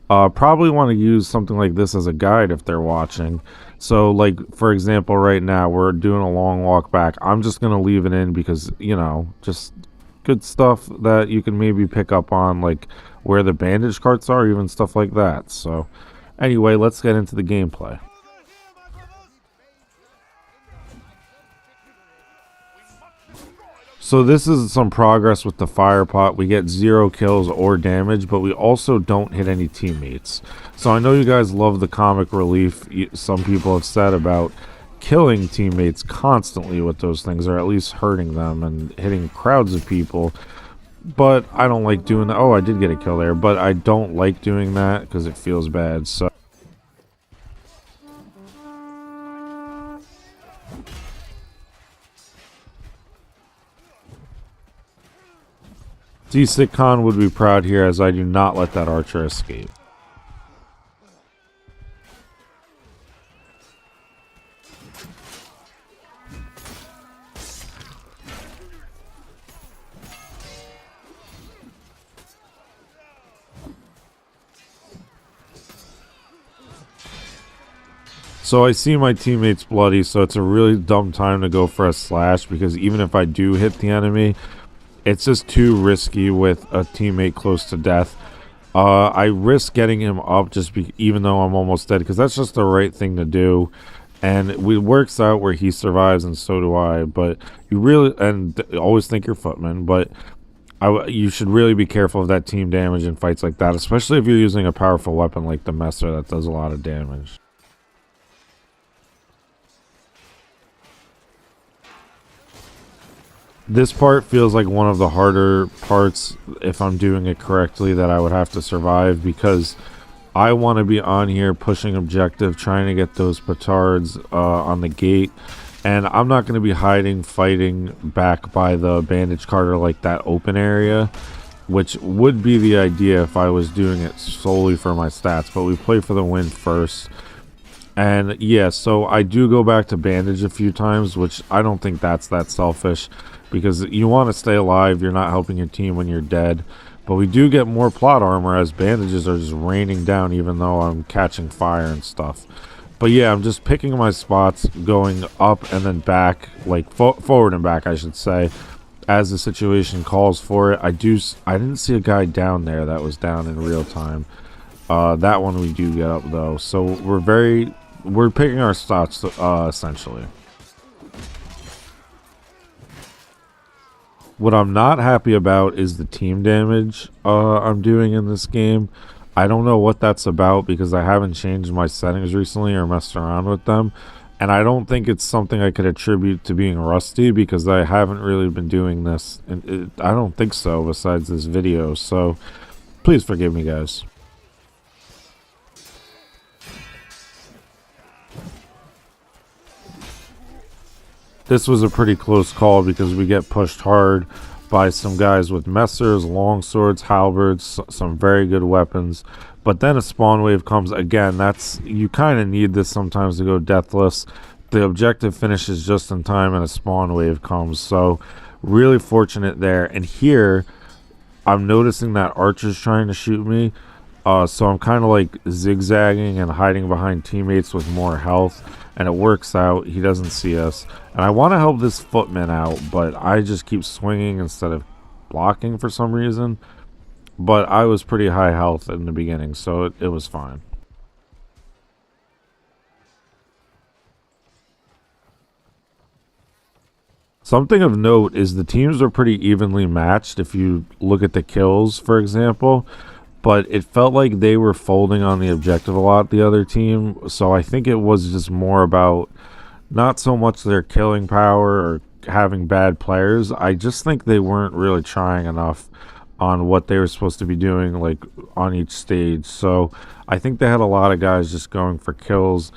probably want to use something like this as a guide if they're watching. So, like, for example, right now, we're doing a long walk back. I'm just going to leave it in because, you know, just good stuff that you can maybe pick up on, like where the bandage carts are, even stuff like that. So, anyway, let's get into the gameplay. So this is some progress with the fire pot. We get 0 kills or damage, but we also don't hit any teammates. So I know you guys love the comic relief some people have said about killing teammates constantly with those things, or at least hurting them and hitting crowds of people. But I don't like doing that. Oh, I did get a kill there, but I don't like doing that because it feels bad. So D-Sitcon would be proud here, as I do not let that archer escape. So I see my teammates bloody, so it's a really dumb time to go for a slash, because even if I do hit the enemy, it's just too risky with a teammate close to death. I risk getting him up even though I'm almost dead, because that's just the right thing to do. And it works out where he survives and so do I. But you really, and always think you're footman, but you should really be careful of that team damage in fights like that, especially if you're using a powerful weapon like the Messer that does a lot of damage. This part feels like one of the harder parts, if I'm doing it correctly, that I would have to survive, because I want to be on here pushing objective, trying to get those petards on the gate, and I'm not going to be fighting back by the bandage cart or like that open area, which would be the idea if I was doing it solely for my stats, but we play for the win first. And yeah, so I do go back to bandage a few times, which I don't think that's that selfish, because you want to stay alive. You're not helping your team when you're dead. But we do get more plot armor as bandages are just raining down, even though I'm catching fire and stuff. But yeah, I'm just picking my spots, going up and then back, like forward and back, I should say, as the situation calls for it. I didn't see a guy down there that was down in real time. That one we do get up though. So we're picking our spots essentially. What I'm not happy about is the team damage I'm doing in this game. I don't know what that's about, because I haven't changed my settings recently or messed around with them. And I don't think it's something I could attribute to being rusty, because I haven't really been doing this. And I don't think so, besides this video. So please forgive me, guys. This was a pretty close call, because we get pushed hard by some guys with messers, longswords, halberds, some very good weapons. But then a spawn wave comes again. You kind of need this sometimes to go deathless. The objective finishes just in time and a spawn wave comes. So really fortunate there. And here I'm noticing that archer's trying to shoot me. So I'm kind of like zigzagging and hiding behind teammates with more health. And it works out. He doesn't see us. And I want to help this footman out, but I just keep swinging instead of blocking for some reason. But I was pretty high health in the beginning, so it was fine. Something of note is the teams are pretty evenly matched if you look at the kills, for example. But it felt like they were folding on the objective a lot, the other team. So I think it was just more about not so much their killing power or having bad players. I just think they weren't really trying enough on what they were supposed to be doing, like on each stage. So I think they had a lot of guys just going for kills.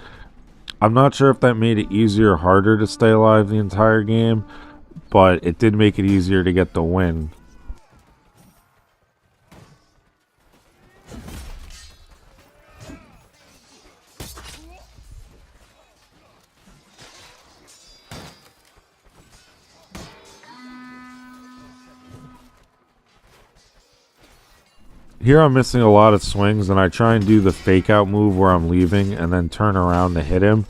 I'm not sure if that made it easier or harder to stay alive the entire game, but it did make it easier to get the win. Here I'm missing a lot of swings, and I try and do the fake out move where I'm leaving and then turn around to hit him,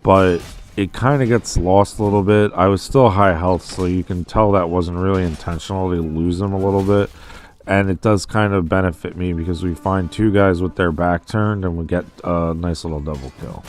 but it kind of gets lost a little bit. I was still high health, so you can tell that wasn't really intentional to lose him a little bit, and it does kind of benefit me because we find two guys with their back turned and we get a nice little double kill.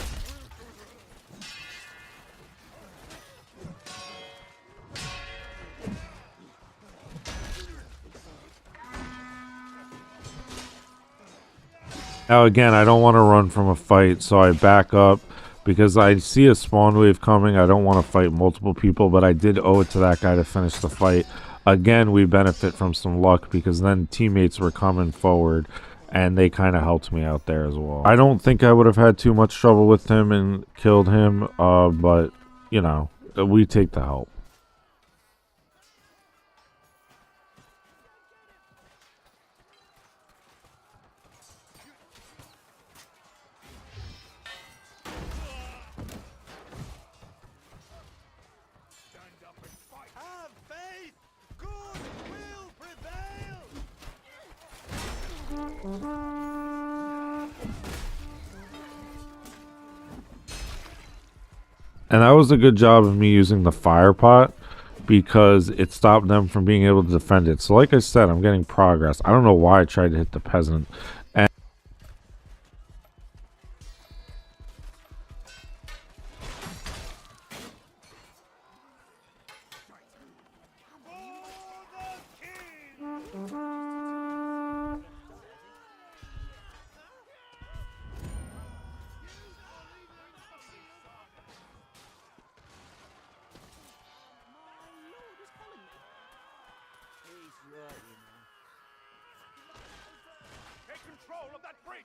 Now again, I don't want to run from a fight, so I back up because I see a spawn wave coming. I don't want to fight multiple people, but I did owe it to that guy to finish the fight. Again, we benefit from some luck because then teammates were coming forward and they kind of helped me out there as well. I don't think I would have had too much trouble with him and killed him, but, you know, we take the help. And that was a good job of me using the fire pot because it stopped them from being able to defend it. So like I said, I'm getting progress. I don't know why I tried to hit the peasant. And Take control of that bridge!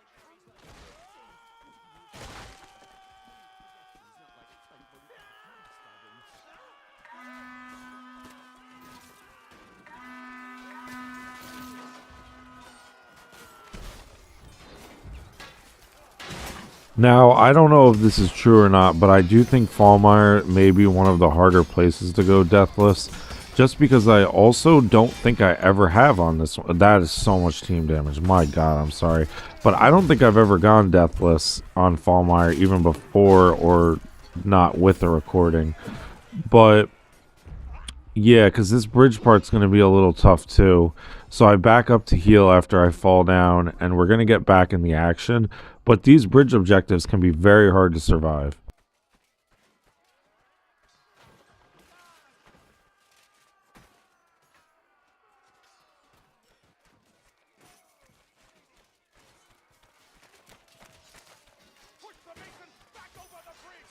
now, I don't know if this is true or not, but I do think Falmire may be one of the harder places to go Deathless. Just because I also don't think I ever have on this one. That is so much team damage. My god, I'm sorry. But I don't think I've ever gone Deathless on Falmire, even before or not with the recording. But yeah, because this bridge part's going to be a little tough too. So I back up to heal after I fall down, and we're going to get back in the action. But these bridge objectives can be very hard to survive. Push the Masons back over the bridge!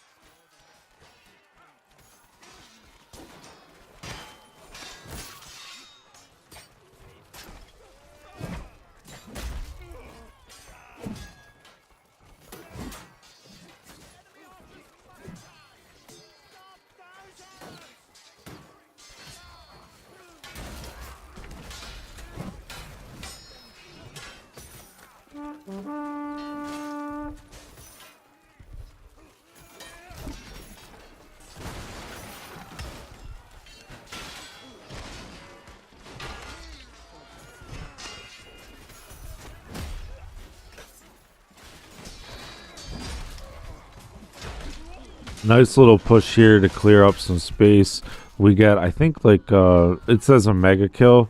Nice little push here to clear up some space. We get, I think, like, it says a mega kill,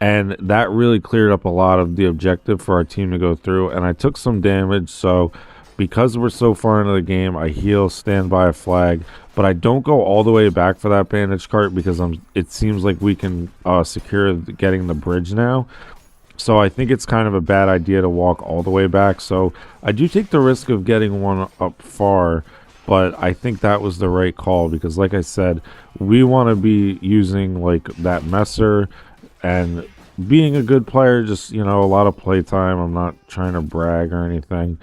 and that really cleared up a lot of the objective for our team to go through. And I took some damage, so because we're so far into the game, I heal, stand by a flag, but I don't go all the way back for that bandage cart because it seems like we can secure getting the bridge now. So I think it's kind of a bad idea to walk all the way back. So I do take the risk of getting one up far, but I think that was the right call because, like I said, we want to be using like that messer and being a good player. Just, you know, a lot of playtime. I'm not trying to brag or anything.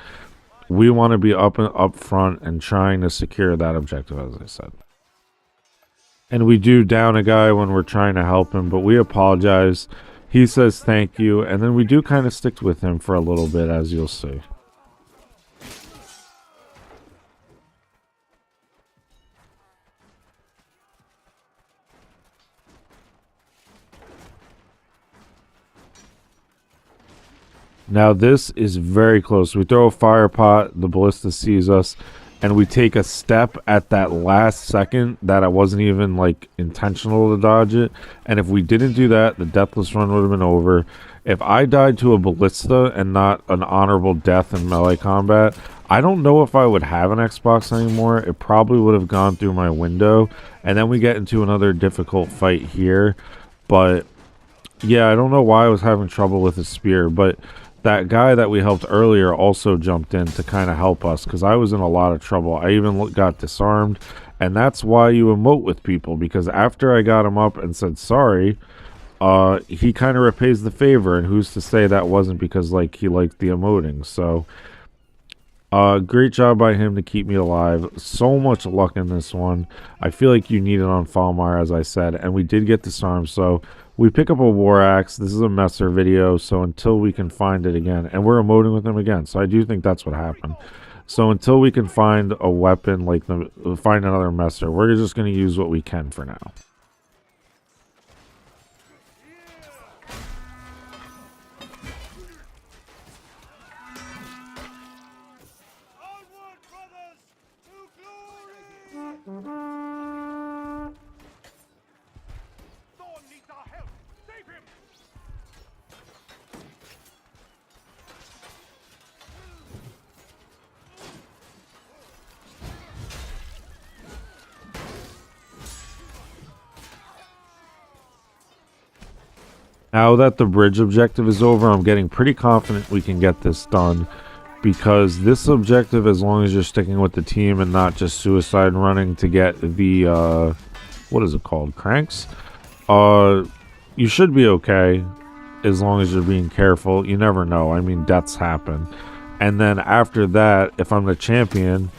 We want to be up front and trying to secure that objective, as I said. And we do down a guy when we're trying to help him, but we apologize. He says thank you, and then we do kind of stick with him for a little bit, as you'll see. Now this is very close. We throw a fire pot, the ballista sees us, and we take a step at that last second that I wasn't even like intentional to dodge it. And if we didn't do that, the deathless run would have been over. If I died to a ballista and not an honorable death in melee combat, I don't know if I would have an Xbox anymore. It probably would have gone through my window. And then we get into another difficult fight here. But yeah, I don't know why I was having trouble with the spear, but that guy that we helped earlier also jumped in to kind of help us because I was in a lot of trouble. I even got disarmed, and that's why you emote with people, because after I got him up and said sorry, he kind of repays the favor, and who's to say that wasn't because like he liked the emoting. So great job by him to keep me alive. So much luck in this one. I feel like you need it on Falmire, as I said, and we did get disarmed, so we pick up a war axe. This is a messer video, so until we can find it again, and we're emoting with him again, so I do think that's what happened. So until we can find a weapon, like find another messer, we're just going to use what we can for now. Onward, brothers, to glory! Thorn needs our help. Save him! Now that the bridge objective is over, I'm getting pretty confident we can get this done, because this objective, as long as you're sticking with the team and not just suicide running to get the what is it called, cranks, you should be okay as long as you're being careful. You never know, I mean, deaths happen. And then after that, if I'm the champion,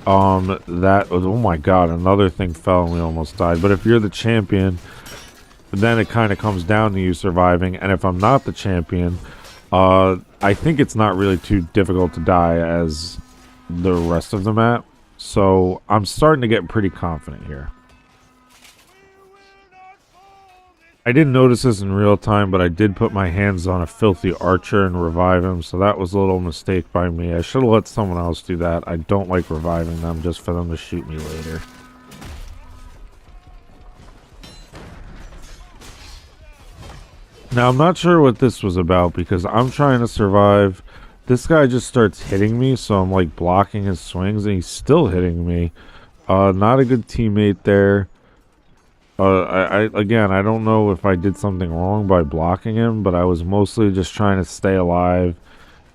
that, oh my god, another thing fell and we almost died. But if you're the champion, then it kind of comes down to you surviving. And if I'm not the champion, I think it's not really too difficult to die as the rest of the map. So I'm starting to get pretty confident here. I didn't notice this in real time, but I did put my hands on a filthy archer and revive him, so that was a little mistake by me. I should have let someone else do that. I don't like reviving them just for them to shoot me later. Now, I'm not sure what this was about, because I'm trying to survive. This guy just starts hitting me, so I'm like blocking his swings, and he's still hitting me. Not a good teammate there. Again, I don't know if I did something wrong by blocking him, but I was mostly just trying to stay alive.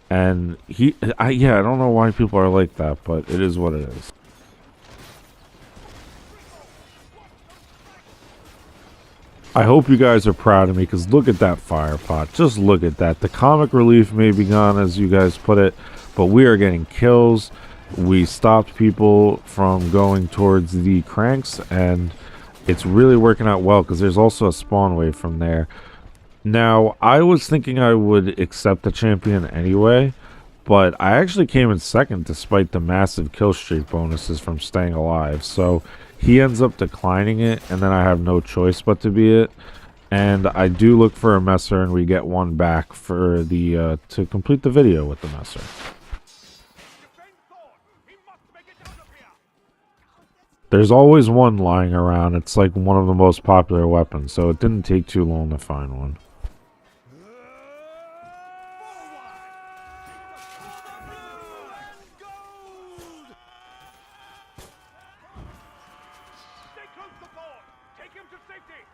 And I don't know why people are like that, but it is what it is. I hope you guys are proud of me, because look at that fire pot. Just look at that. The comic relief may be gone, as you guys put it, but we are getting kills. We stopped people from going towards the cranks, and it's really working out well, because there's also a spawn wave from there. Now, I was thinking I would accept the champion anyway, but I actually came in second despite the massive kill streak bonuses from staying alive. So he ends up declining it, and then I have no choice but to be it. And I do look for a messer, and we get one back for the to complete the video with the messer. There's always one lying around. It's like one of the most popular weapons, so it didn't take too long to find one. Stay close to Thorn. Take him to safety.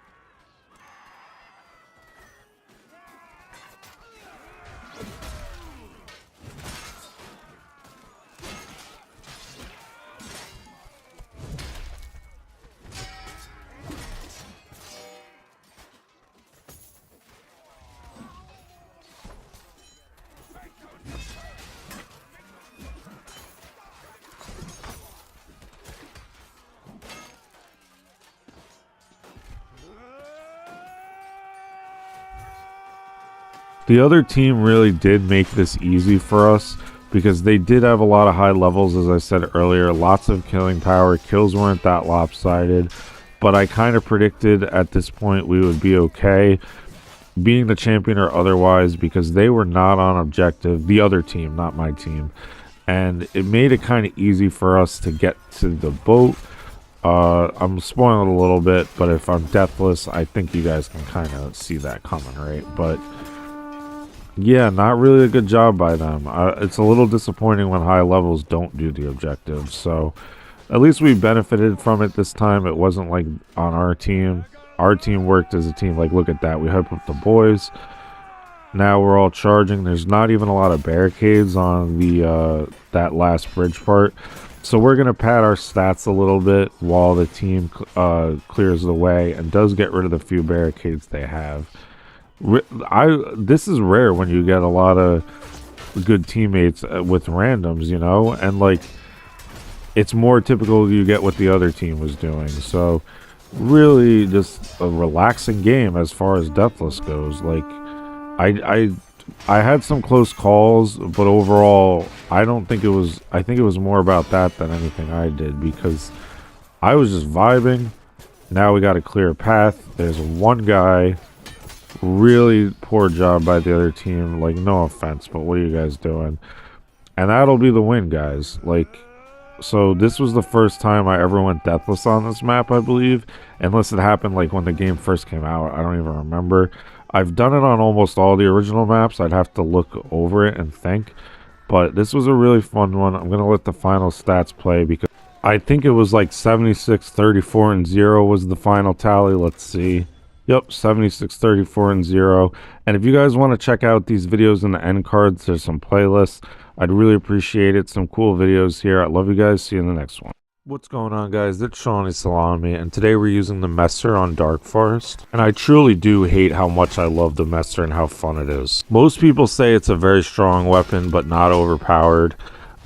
The other team really did make this easy for us because they did have a lot of high levels, as I said earlier, lots of killing power. Kills weren't that lopsided, but I kind of predicted at this point we would be okay, being the champion or otherwise, because they were not on objective. The other team, not my team. And it made it kind of easy for us to get to the boat. I'm spoiling it a little bit, but if I'm deathless, I think you guys can kind of see that coming, right? But yeah, not really a good job by them. It's a little disappointing when high levels don't do the objective. So at least we benefited from it this time. It wasn't like on our team. Our team worked as a team. Like, look at that. We hype up the boys. Now we're all charging. There's not even a lot of barricades on the that last bridge part. So we're going to pad our stats a little bit while the team clears the way and does get rid of the few barricades they have. This is rare when you get a lot of good teammates with randoms, you know, and like it's more typical you get what the other team was doing. So really just a relaxing game as far as Deathless goes. Like I had some close calls, but overall I think it was more about that than anything I did, because I was just vibing. Now we got a clear path. There's one guy. Really poor job by the other team. Like, no offense, but what are you guys doing? And that'll be the win, guys. Like, so this was the first time I ever went deathless on this map, I believe. Unless it happened like when the game first came out. I don't even remember. I've done it on almost all the original maps. I'd have to look over it and think. But this was a really fun one. I'm going to let the final stats play because I think it was like 76, 34, and 0 was the final tally. Let's see. Yep, 76, 34, and 0. And if you guys want to check out these videos in the end cards, there's some playlists. I'd really appreciate it. Some cool videos here. I love you guys. See you in the next one. What's going on, guys? It's Salami, and today we're using the Messer on Darkforest. And I truly do hate how much I love the Messer and how fun it is. Most people say it's a very strong weapon, but not overpowered.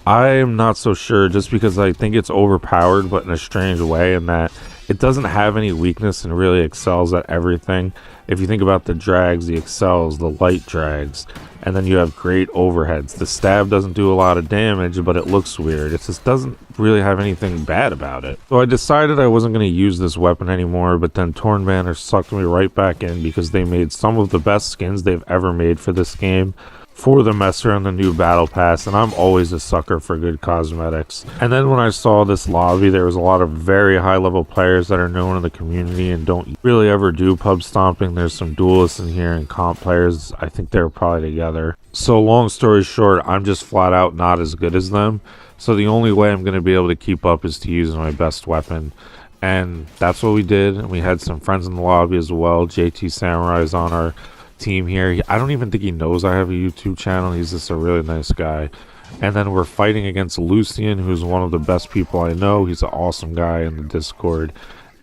I am not so sure, just because I think it's overpowered, but in a strange way, in that it doesn't have any weakness and really excels at everything. If you think about the drags, the excels, the light drags, and then you have great overheads. The stab doesn't do a lot of damage, but it looks weird. It just doesn't really have anything bad about it. So I decided I wasn't going to use this weapon anymore, but then Torn Banner sucked me right back in because they made some of the best skins they've ever made for this game, for the Messer and the new battle pass, and I'm always a sucker for good cosmetics. And then when I saw this lobby, there was a lot of very high level players that are known in the community and don't really ever do pub stomping. There's some duelists in here and comp players. I think they're probably together. So long story short, I'm just flat out not as good as them. So the only way I'm going to be able to keep up is to use my best weapon. And that's what we did. And we had some friends in the lobby as well. JT Samurai is on our team here. I don't even think he knows I have a YouTube channel. He's just a really nice guy. And then we're fighting against Lucian, who's one of the best people I know. He's an awesome guy in the Discord.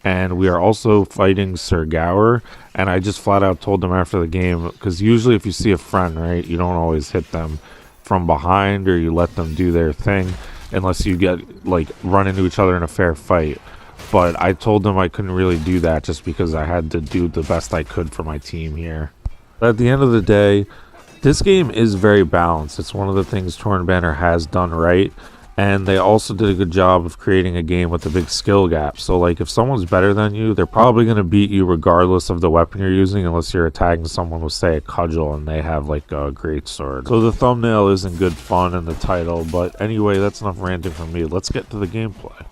And we are also fighting Sir Gower. And I just flat out told them after the game, because usually if you see a friend, right, you don't always hit them from behind or you let them do their thing unless you get like run into each other in a fair fight. But I told them I couldn't really do that just because I had to do the best I could for my team here. But at the end of the day, this game is very balanced. It's one of the things Torn Banner has done right. And they also did a good job of creating a game with a big skill gap. So like if someone's better than you, they're probably going to beat you regardless of the weapon you're using, unless you're attacking someone with, say, a cudgel and they have like a great sword. So the thumbnail isn't good fun in the title. But anyway, that's enough ranting from me. Let's get to the gameplay.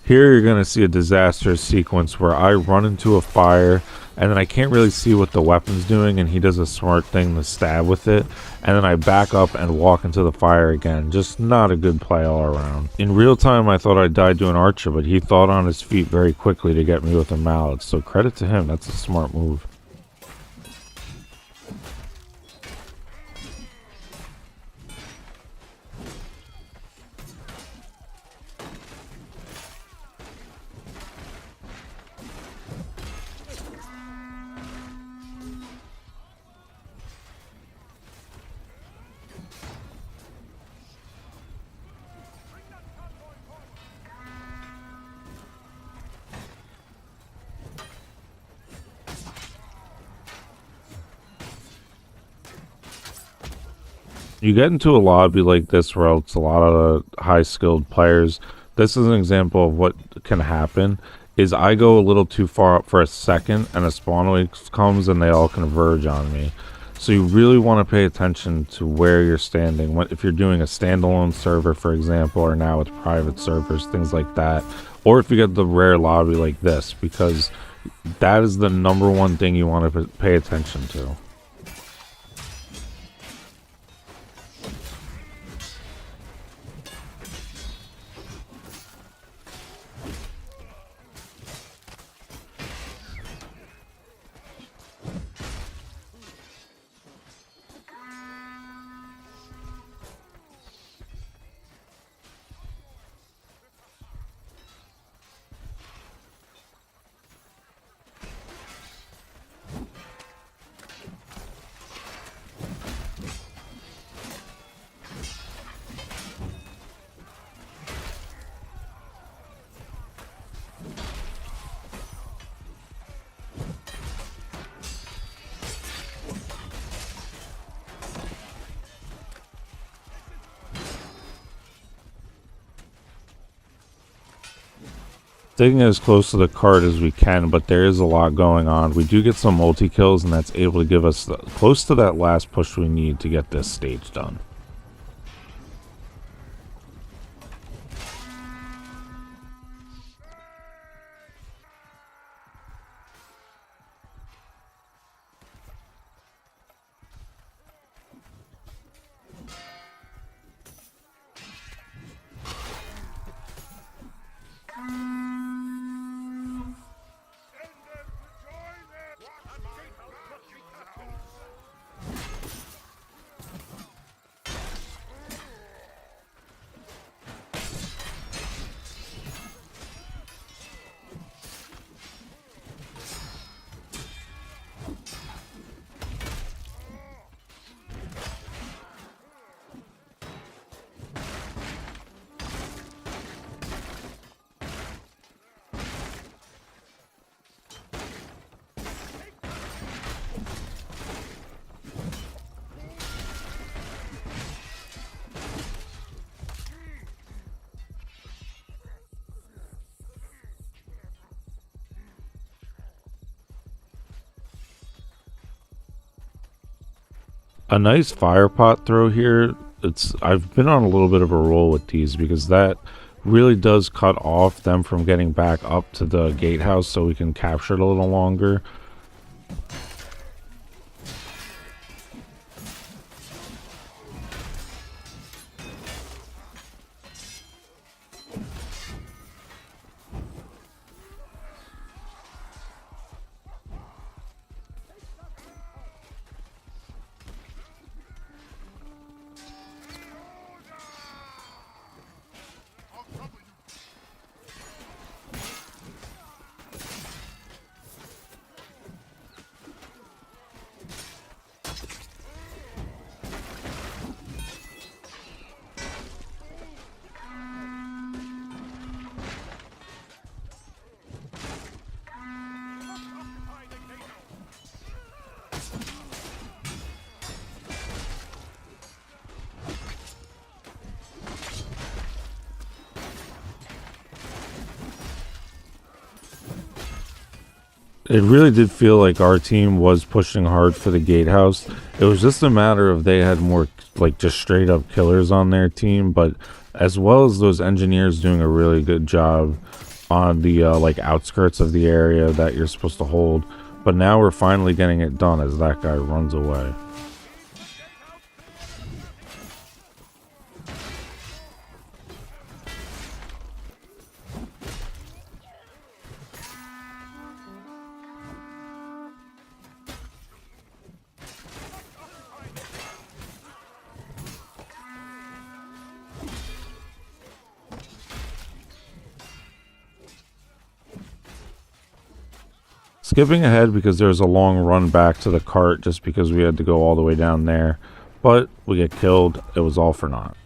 Here you're going to see a disastrous sequence where I run into a fire and then I can't really see what the weapon's doing, and he does a smart thing to stab with it, and then I back up and walk into the fire again. Just not a good play all around. In real time I thought I died to an archer, but he thought on his feet very quickly to get me with a mallet, so credit to him. That's a smart move. You get into a lobby like this where it's a lot of high skilled players. This is an example of what can happen is I go a little too far up for a second and a spawn wave comes and they all converge on me. So you really want to pay attention to where you're standing. If you're doing a standalone server, for example, or now with private servers, things like that. Or if you get the rare lobby like this, because that is the number one thing you want to pay attention to. Sticking as close to the cart as we can, but there is a lot going on. We do get some multi-kills, and that's able to give us close to that last push we need to get this stage done. A nice fire pot throw here. I've been on a little bit of a roll with these because that really does cut off them from getting back up to the gatehouse so we can capture it a little longer. It really did feel like our team was pushing hard for the gatehouse. It was just a matter of they had more like just straight up killers on their team, but as well as those engineers doing a really good job on the like outskirts of the area that you're supposed to hold. But now we're finally getting it done as that guy runs away. Skipping ahead because there's a long run back to the cart just because we had to go all the way down there. But we get killed. It was all for naught.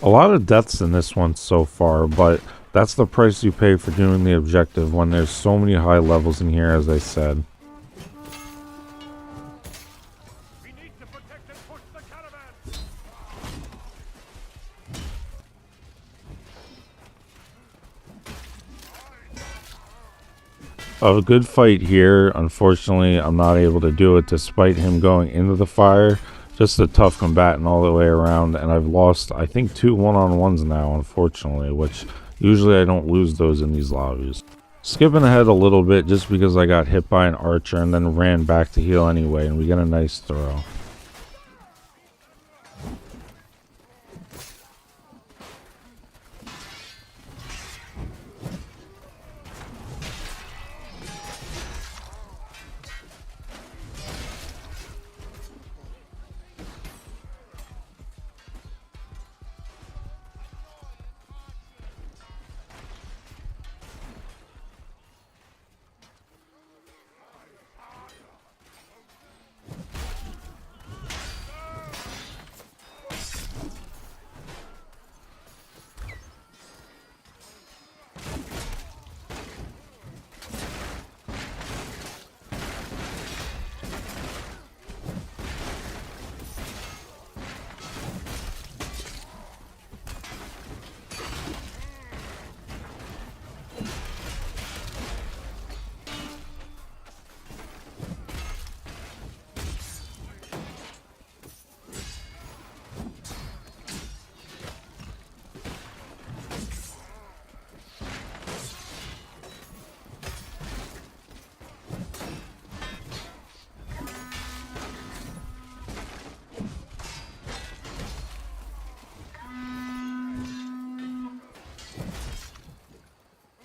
A lot of deaths in this one so far, but that's the price you pay for doing the objective when there's so many high levels in here, as I said. We need to protect and push the caravan. A good fight here. Unfortunately, I'm not able to do it despite him going into the fire. Just a tough combatant all the way around, and I've lost, I think, 2 one-on-ones now, unfortunately, which usually I don't lose those in these lobbies. Skipping ahead a little bit just because I got hit by an archer and then ran back to heal anyway, and we get a nice throw.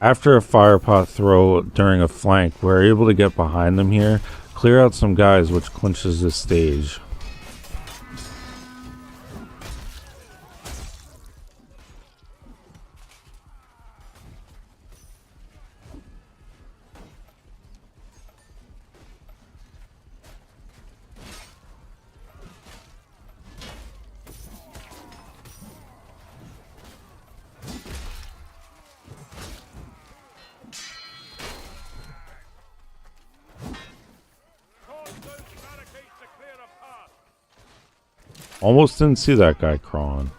After a fire pot throw during a flank, we're able to get behind them here, clear out some guys, which clinches this stage. Cause those barricades to clear a path. Almost didn't see that guy crawling.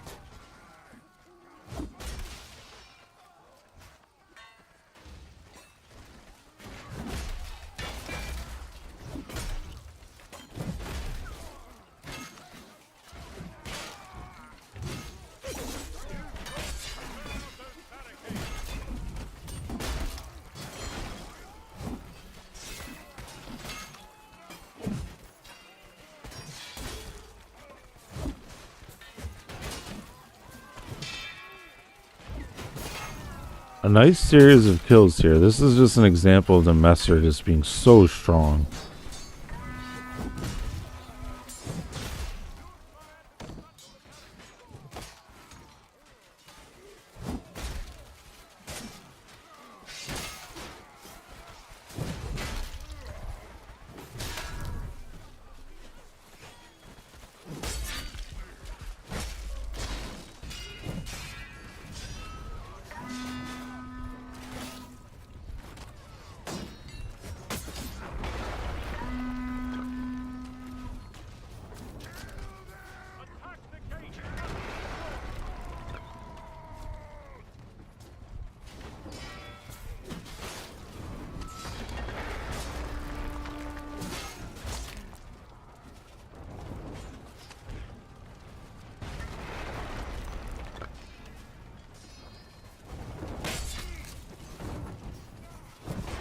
A nice series of kills here. This is just an example of the Messer just being so strong. Attack the gate.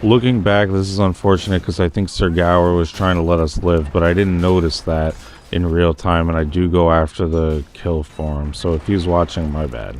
Looking back, this is unfortunate because I think Sir Gower was trying to let us live, but I didn't notice that in real time, and I do go after the kill for him. So if he's watching, my bad.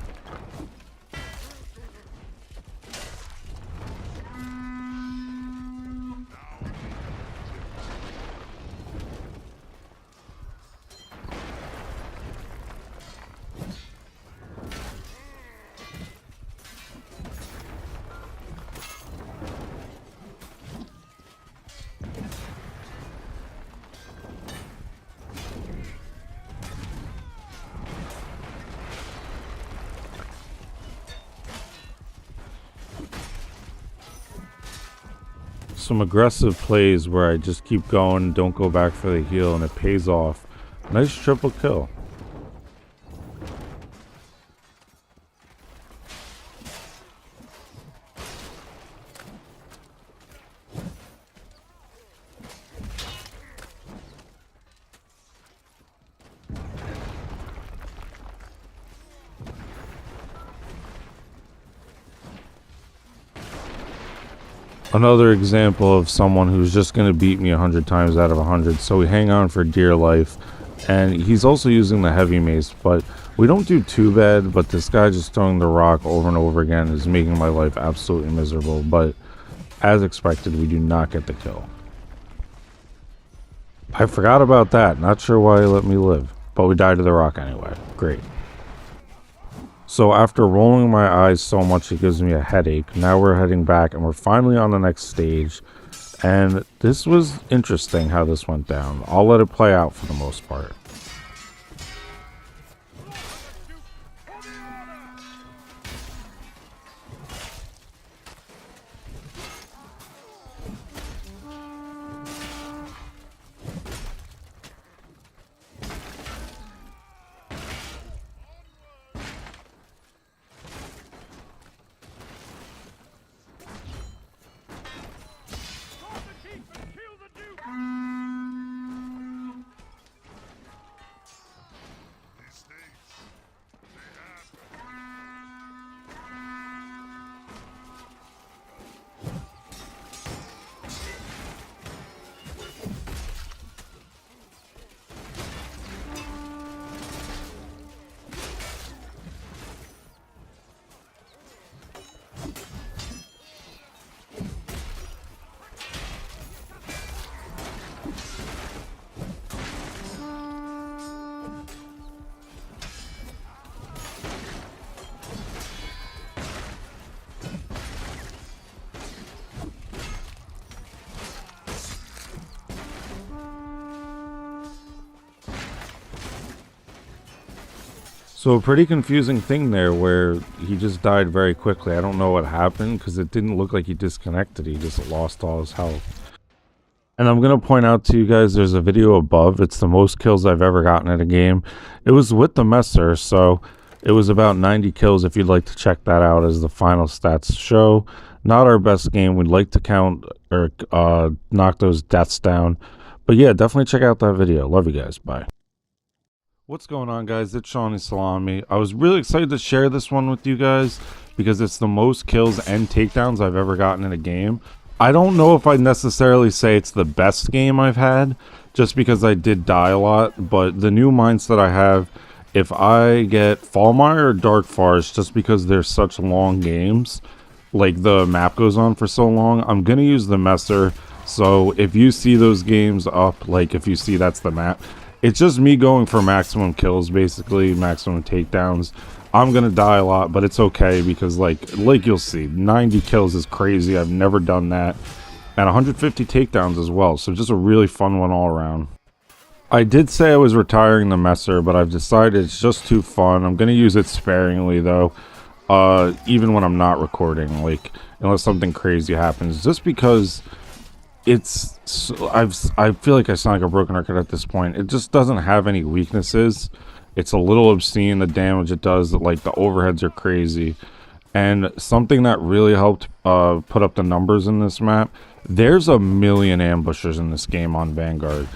some aggressive plays where I just keep going, don't go back for the heal, and it pays off. Nice triple kill. Another example of someone who's just going to beat me 100 times out of 100, so we hang on for dear life. And he's also using the heavy mace, but we don't do too bad, but this guy just throwing the rock over and over again is making my life absolutely miserable. But as expected, we do not get the kill. I forgot about that, not sure why he let me live, but we died to the rock anyway. Great. So after rolling my eyes so much it gives me a headache, now we're heading back and we're finally on the next stage. And this was interesting how this went down. I'll let it play out for the most part. So a pretty confusing thing there where he just died very quickly. I don't know what happened because it didn't look like he disconnected. He just lost all his health. And I'm going to point out to you guys there's a video above. It's the most kills I've ever gotten in a game. It was with the Messer, so it was about 90 kills if you'd like to check that out as the final stats show. Not our best game. We'd like to count or knock those deaths down. But yeah, definitely check out that video. Love you guys. Bye. What's going on, guys? It's Shawnee Salami. I was really excited to share this one with you guys because it's the most kills and takedowns I've ever gotten in a game. I don't know if I'd necessarily say it's the best game I've had just because I did die a lot, but the new mindset I have, if I get Falmire or Darkforest just because they're such long games, like the map goes on for so long, I'm going to use the Messer. So if you see those games up, like if you see that's the map, it's just me going for maximum kills, basically, maximum takedowns. I'm going to die a lot, but it's okay because, like you'll see, 90 kills is crazy. I've never done that. And 150 takedowns as well, so just a really fun one all around. I did say I was retiring the Messer, but I've decided it's just too fun. I'm going to use it sparingly, though, even when I'm not recording, like, unless something crazy happens, just because I feel like I sound like a broken record at this point. It just doesn't have any weaknesses. It's a little obscene, the damage it does. Like, the overheads are crazy. And something that really helped put up the numbers in this map, there's a million ambushers in this game on Vanguard.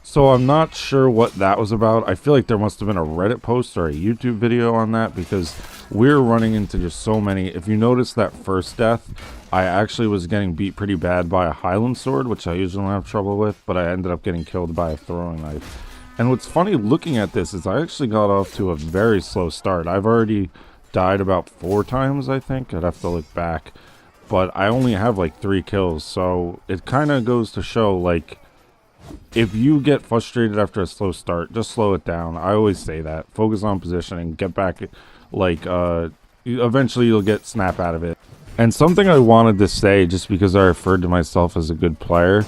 So I'm not sure what that was about. I feel like there must have been a Reddit post or a YouTube video on that because we're running into just so many. If you notice that first death, I actually was getting beat pretty bad by a Highland sword, which I usually don't have trouble with, but I ended up getting killed by a throwing knife. And what's funny looking at this is I actually got off to a very slow start. I've already died about 4 times, I think. I'd have to look back. But I only have like 3 kills, so it kind of goes to show, like, if you get frustrated after a slow start, just slow it down. I always say that. Focus on positioning, get back, like, eventually you'll get snap out of it. And something I wanted to say, just because I referred to myself as a good player,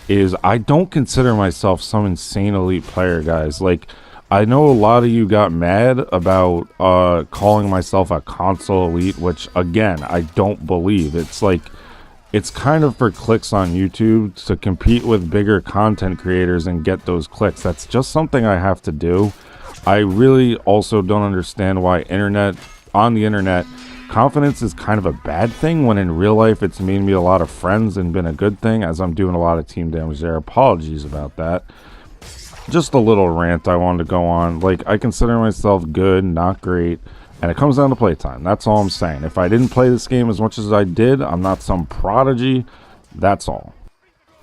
is I don't consider myself some insane elite player, guys. Like, I know a lot of you got mad about calling myself a console elite, which, again, I don't believe. It's like, it's kind of for clicks on YouTube to compete with bigger content creators and get those clicks. That's just something I have to do. I really also don't understand why on the internet, confidence is kind of a bad thing when in real life it's made me a lot of friends and been a good thing, as I'm doing a lot of team damage there. Apologies about that. Just a little rant I wanted to go on. Like, I consider myself good, not great, and it comes down to playtime. That's all I'm saying. If I didn't play this game as much as I did, I'm not some prodigy. That's all.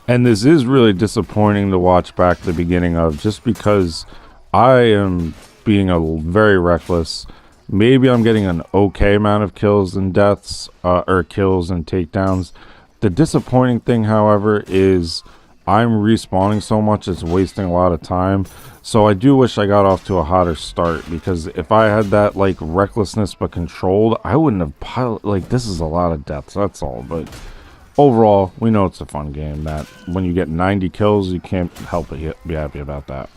And this is really disappointing to watch back the beginning of, just because I am being very reckless. Maybe I'm getting an okay amount of kills and deaths, or kills and takedowns. The disappointing thing, however, is I'm respawning so much it's wasting a lot of time. So I do wish I got off to a hotter start, because if I had that like recklessness but controlled, I wouldn't have like, this is a lot of deaths, that's all. But overall, we know it's a fun game that when you get 90 kills, you can't help but be happy about that.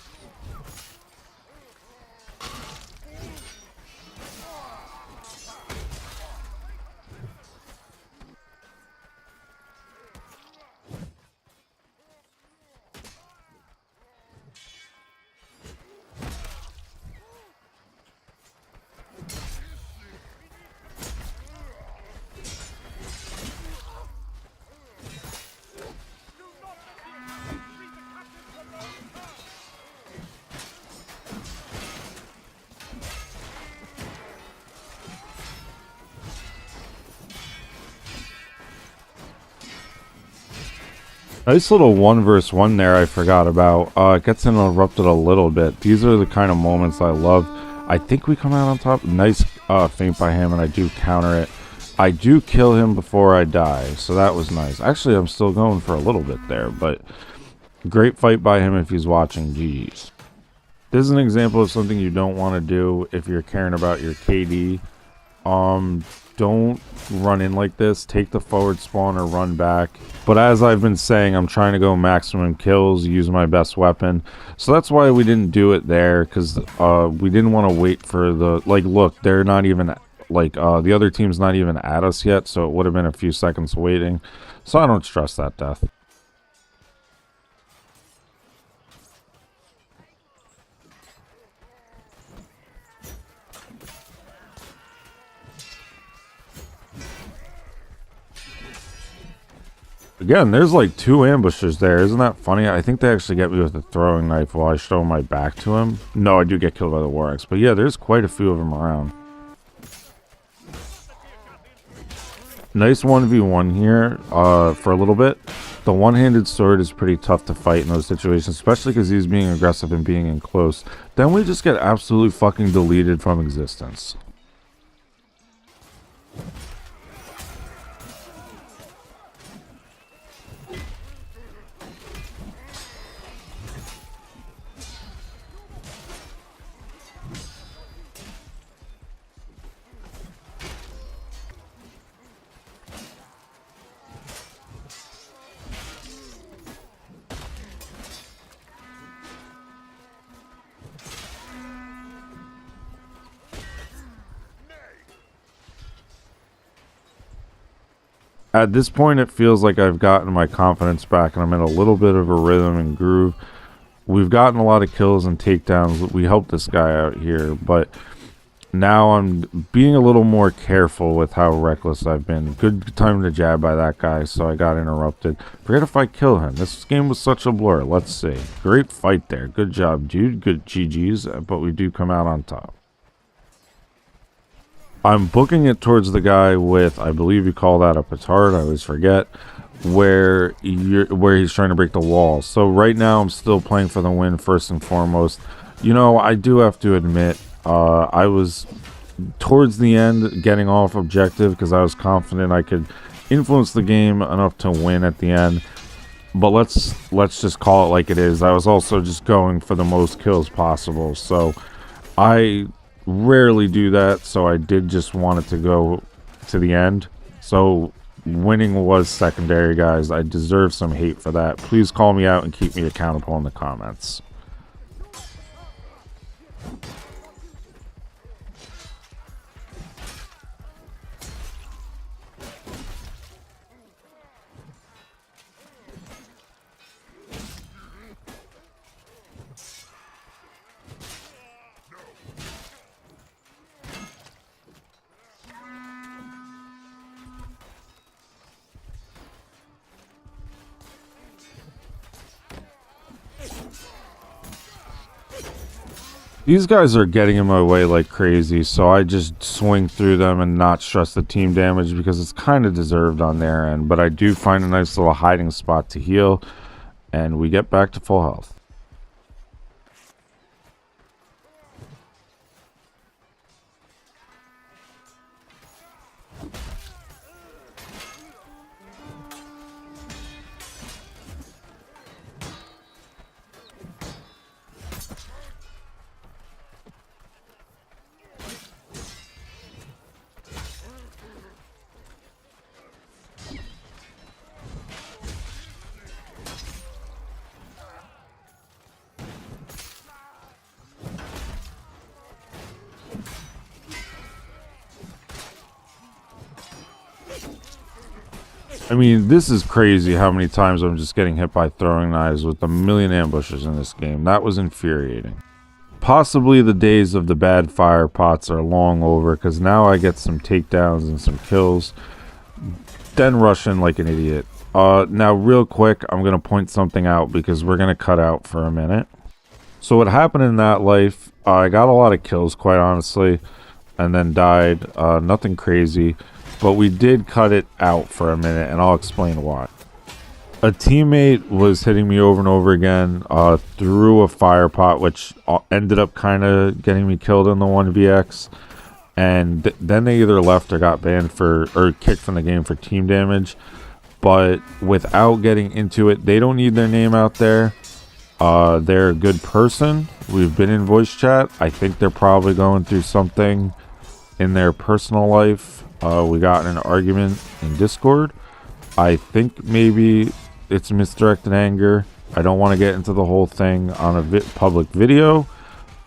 Nice little 1v1 there I forgot about. It gets interrupted a little bit. These are the kind of moments I love. I think we come out on top. Nice feint by him, and I do counter it. I do kill him before I die, so that was nice. Actually, I'm still going for a little bit there, but great fight by him if he's watching. GG's. This is an example of something you don't want to do if you're caring about your KD. Don't run in like this. Take the forward spawn or run back. But as I've been saying, I'm trying to go maximum kills, use my best weapon. So that's why we didn't do it there, because we didn't want to wait for the, like, look, they're not even, like, the other team's not even at us yet, so it would have been a few seconds waiting. So I don't stress that death. Again, there's like 2 ambushes there. Isn't that funny? I think they actually get me with a throwing knife while I show my back to him. No, I do get killed by the War Axe. But yeah, there's quite a few of them around. Nice 1v1 here for a little bit. The one-handed sword is pretty tough to fight in those situations, especially because he's being aggressive and being in close. Then we just get absolutely fucking deleted from existence. At this point, it feels like I've gotten my confidence back and I'm in a little bit of a rhythm and groove. We've gotten a lot of kills and takedowns. We helped this guy out here, but now I'm being a little more careful with how reckless I've been. Good time to jab by that guy, so I got interrupted. Forget if I kill him. This game was such a blur. Let's see. Great fight there. Good job, dude. Good GG's, but we do come out on top. I'm booking it towards the guy with, I believe you call that a petard, I always forget, where he's trying to break the wall. So right now I'm still playing for the win first and foremost. You know, I do have to admit, I was towards the end getting off objective because I was confident I could influence the game enough to win at the end. But let's just call it like it is. I was also just going for the most kills possible. So I rarely do that, so I did just want it to go to the end. So winning was secondary, guys. I deserve some hate for that. Please call me out and keep me accountable in the comments. These guys are getting in my way like crazy, so I just swing through them and not stress the team damage because it's kind of deserved on their end. But I do find a nice little hiding spot to heal, and we get back to full health. I mean, this is crazy how many times I'm just getting hit by throwing knives with a million ambushes in this game. That was infuriating. Possibly the days of the bad fire pots are long over, because now I get some takedowns and some kills, then rush in like an idiot. Now real quick, I'm going to point something out because we're going to cut out for a minute. So what happened in that life, I got a lot of kills, quite honestly, and then died. Nothing crazy. But we did cut it out for a minute, and I'll explain why. A teammate was hitting me over and over again through a fire pot, which ended up kind of getting me killed in the 1vx. And then they either left or got banned or kicked from the game for team damage. But without getting into it, they don't need their name out there. They're a good person. We've been in voice chat. I think they're probably going through something in their personal life. We got in an argument in Discord. I think maybe it's misdirected anger. I don't want to get into the whole thing on a public video,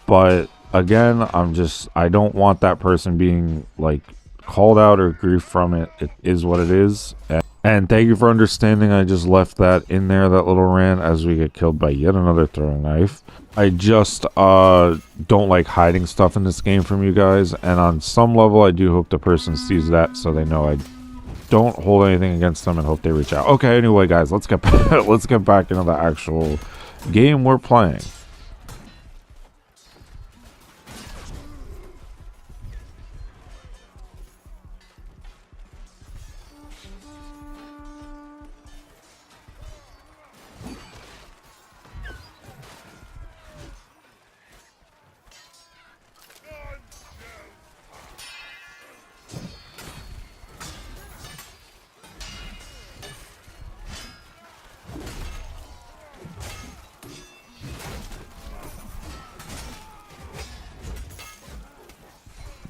but again, I don't want that person being like called out or grief from it. It is what it is. And thank you for understanding. I just left that in there, that little rant, as we get killed by yet another throwing knife. I just don't like hiding stuff in this game from you guys, and on some level I do hope the person sees that so they know I don't hold anything against them and hope they reach out. Okay, anyway guys, let's get back into the actual game we're playing.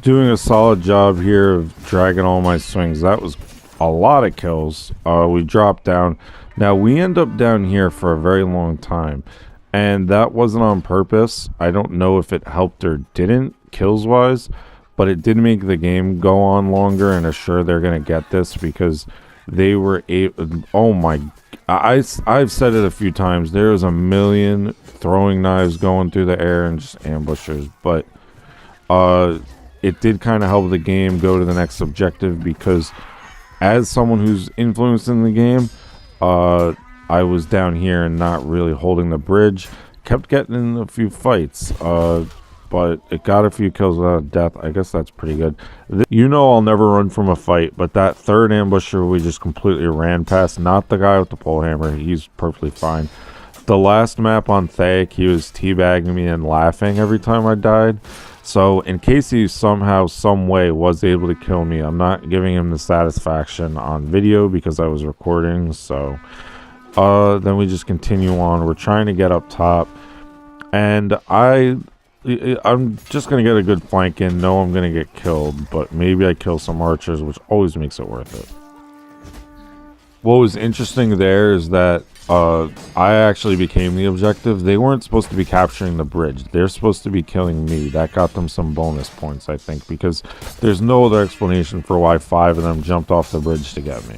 Doing a solid job here of dragging all my swings. That was a lot of kills. We dropped down. Now we end up down here for a very long time, and that wasn't on purpose. I don't know if it helped or didn't kills wise, but it did make the game go on longer and assure they're gonna get this because they were able. Oh my, I've said it a few times. There was a million throwing knives going through the air and just ambushers, but it did kind of help the game go to the next objective because as someone who's influencing the game, I was down here and not really holding the bridge. Kept getting in a few fights, but it got a few kills without death. I guess that's pretty good. You know I'll never run from a fight, but that third ambusher we just completely ran past. Not the guy with the pole hammer. He's perfectly fine. The last map on Thaik, he was teabagging me and laughing every time I died. So in case he somehow, some way was able to kill me, I'm not giving him the satisfaction on video because I was recording. So then we just continue on. We're trying to get up top, and I'm just going to get a good flank in. No, I'm going to get killed, but maybe I kill some archers, which always makes it worth it. What was interesting there is that I actually became the objective. They weren't supposed to be capturing the bridge. They're supposed to be killing me. That got them some bonus points, I think, because there's no other explanation for why 5 of them jumped off the bridge to get me.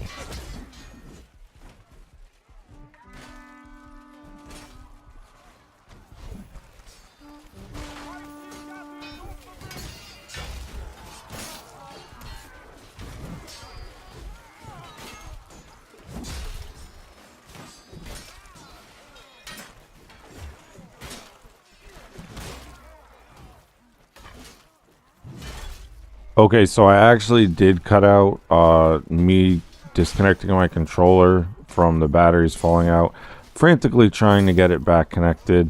Okay, so I actually did cut out me disconnecting my controller from the batteries falling out, frantically trying to get it back connected.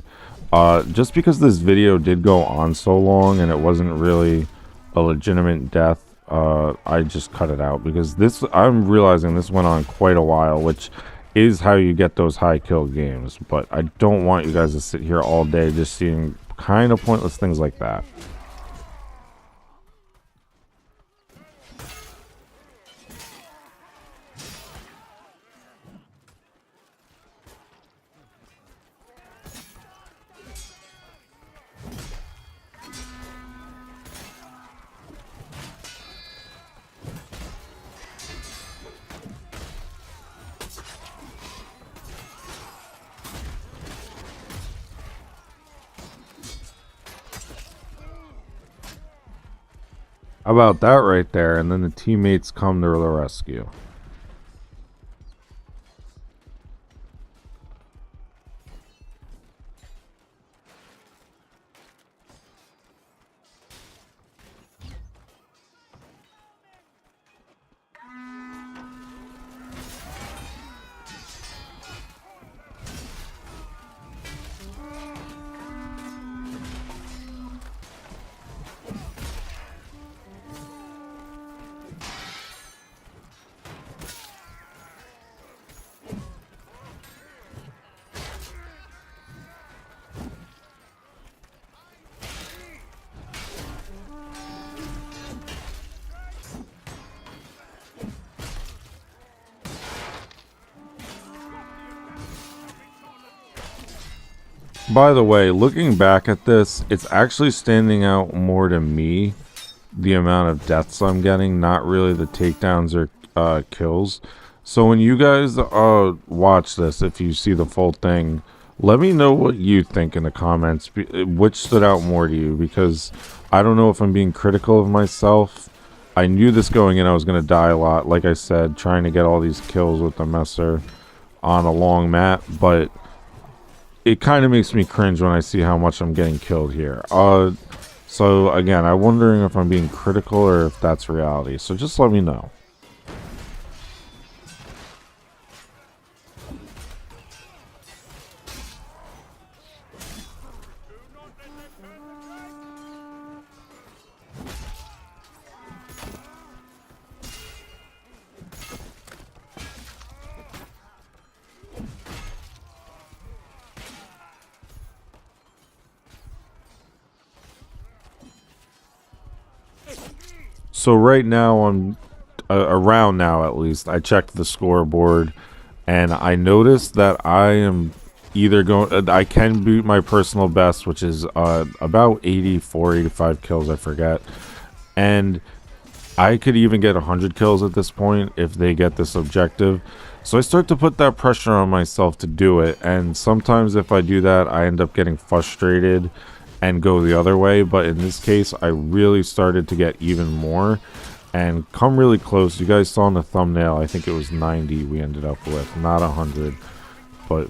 Just because this video did go on so long and it wasn't really a legitimate death, I just cut it out because I'm realizing this went on quite a while, which is how you get those high kill games. But I don't want you guys to sit here all day just seeing kind of pointless things like that. How about that right there? And then the teammates come to the rescue. By the way, looking back at this, it's actually standing out more to me, the amount of deaths I'm getting, not really the takedowns or kills. So when you guys watch this, if you see the full thing, let me know what you think in the comments, which stood out more to you, because I don't know if I'm being critical of myself. I knew this going in, I was going to die a lot, like I said, trying to get all these kills with the messer on a long map, but it kind of makes me cringe when I see how much I'm getting killed here. So again, I'm wondering if I'm being critical or if that's reality. So just let me know. So right now, I'm around now at least, I checked the scoreboard and I noticed that I am either going, I can beat my personal best, which is about 84, 85 kills, I forget. And I could even get 100 kills at this point if they get this objective. So I start to put that pressure on myself to do it. And sometimes if I do that, I end up getting frustrated and go the other way. But in this case, I really started to get even more and come really close. You guys saw in the thumbnail, I think it was 90 we ended up with, not 100. But,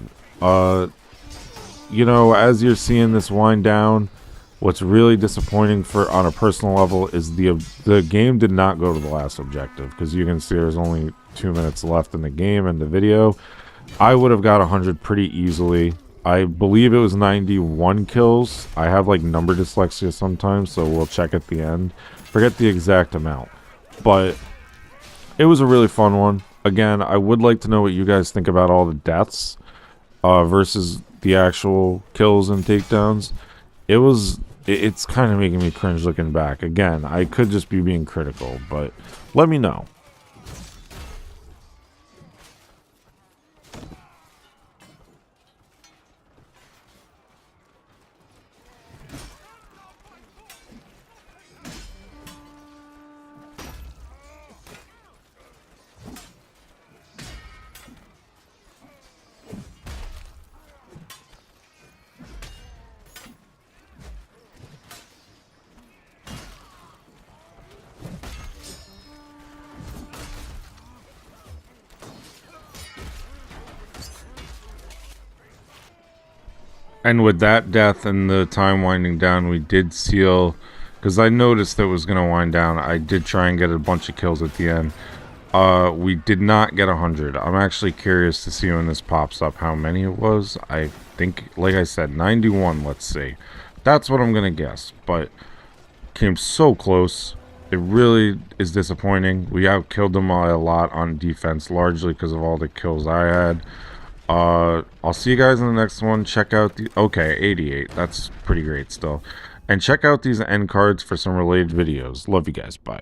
you know, as you're seeing this wind down, what's really disappointing on a personal level is the game did not go to the last objective, because you can see there's only 2 minutes left in the game and the video. I would have got 100 pretty easily. I believe it was 91 kills. I have like number dyslexia sometimes, so we'll check at the end. Forget the exact amount, but it was a really fun one. Again, I would like to know what you guys think about all the deaths versus the actual kills and takedowns. It's kind of making me cringe looking back. Again, I could just be being critical, but let me know. And with that death and the time winding down, we did seal because I noticed that it was going to wind down. I did try and get a bunch of kills at the end. We did not get 100. I'm actually curious to see when this pops up how many it was. I think, like I said, 91, let's see. That's what I'm going to guess, but came so close. It really is disappointing. We outkilled them a lot on defense, largely because of all the kills I had. I'll see you guys in the next one. Check out the... Okay, 88. That's pretty great still. And check out these end cards for some related videos. Love you guys. Bye.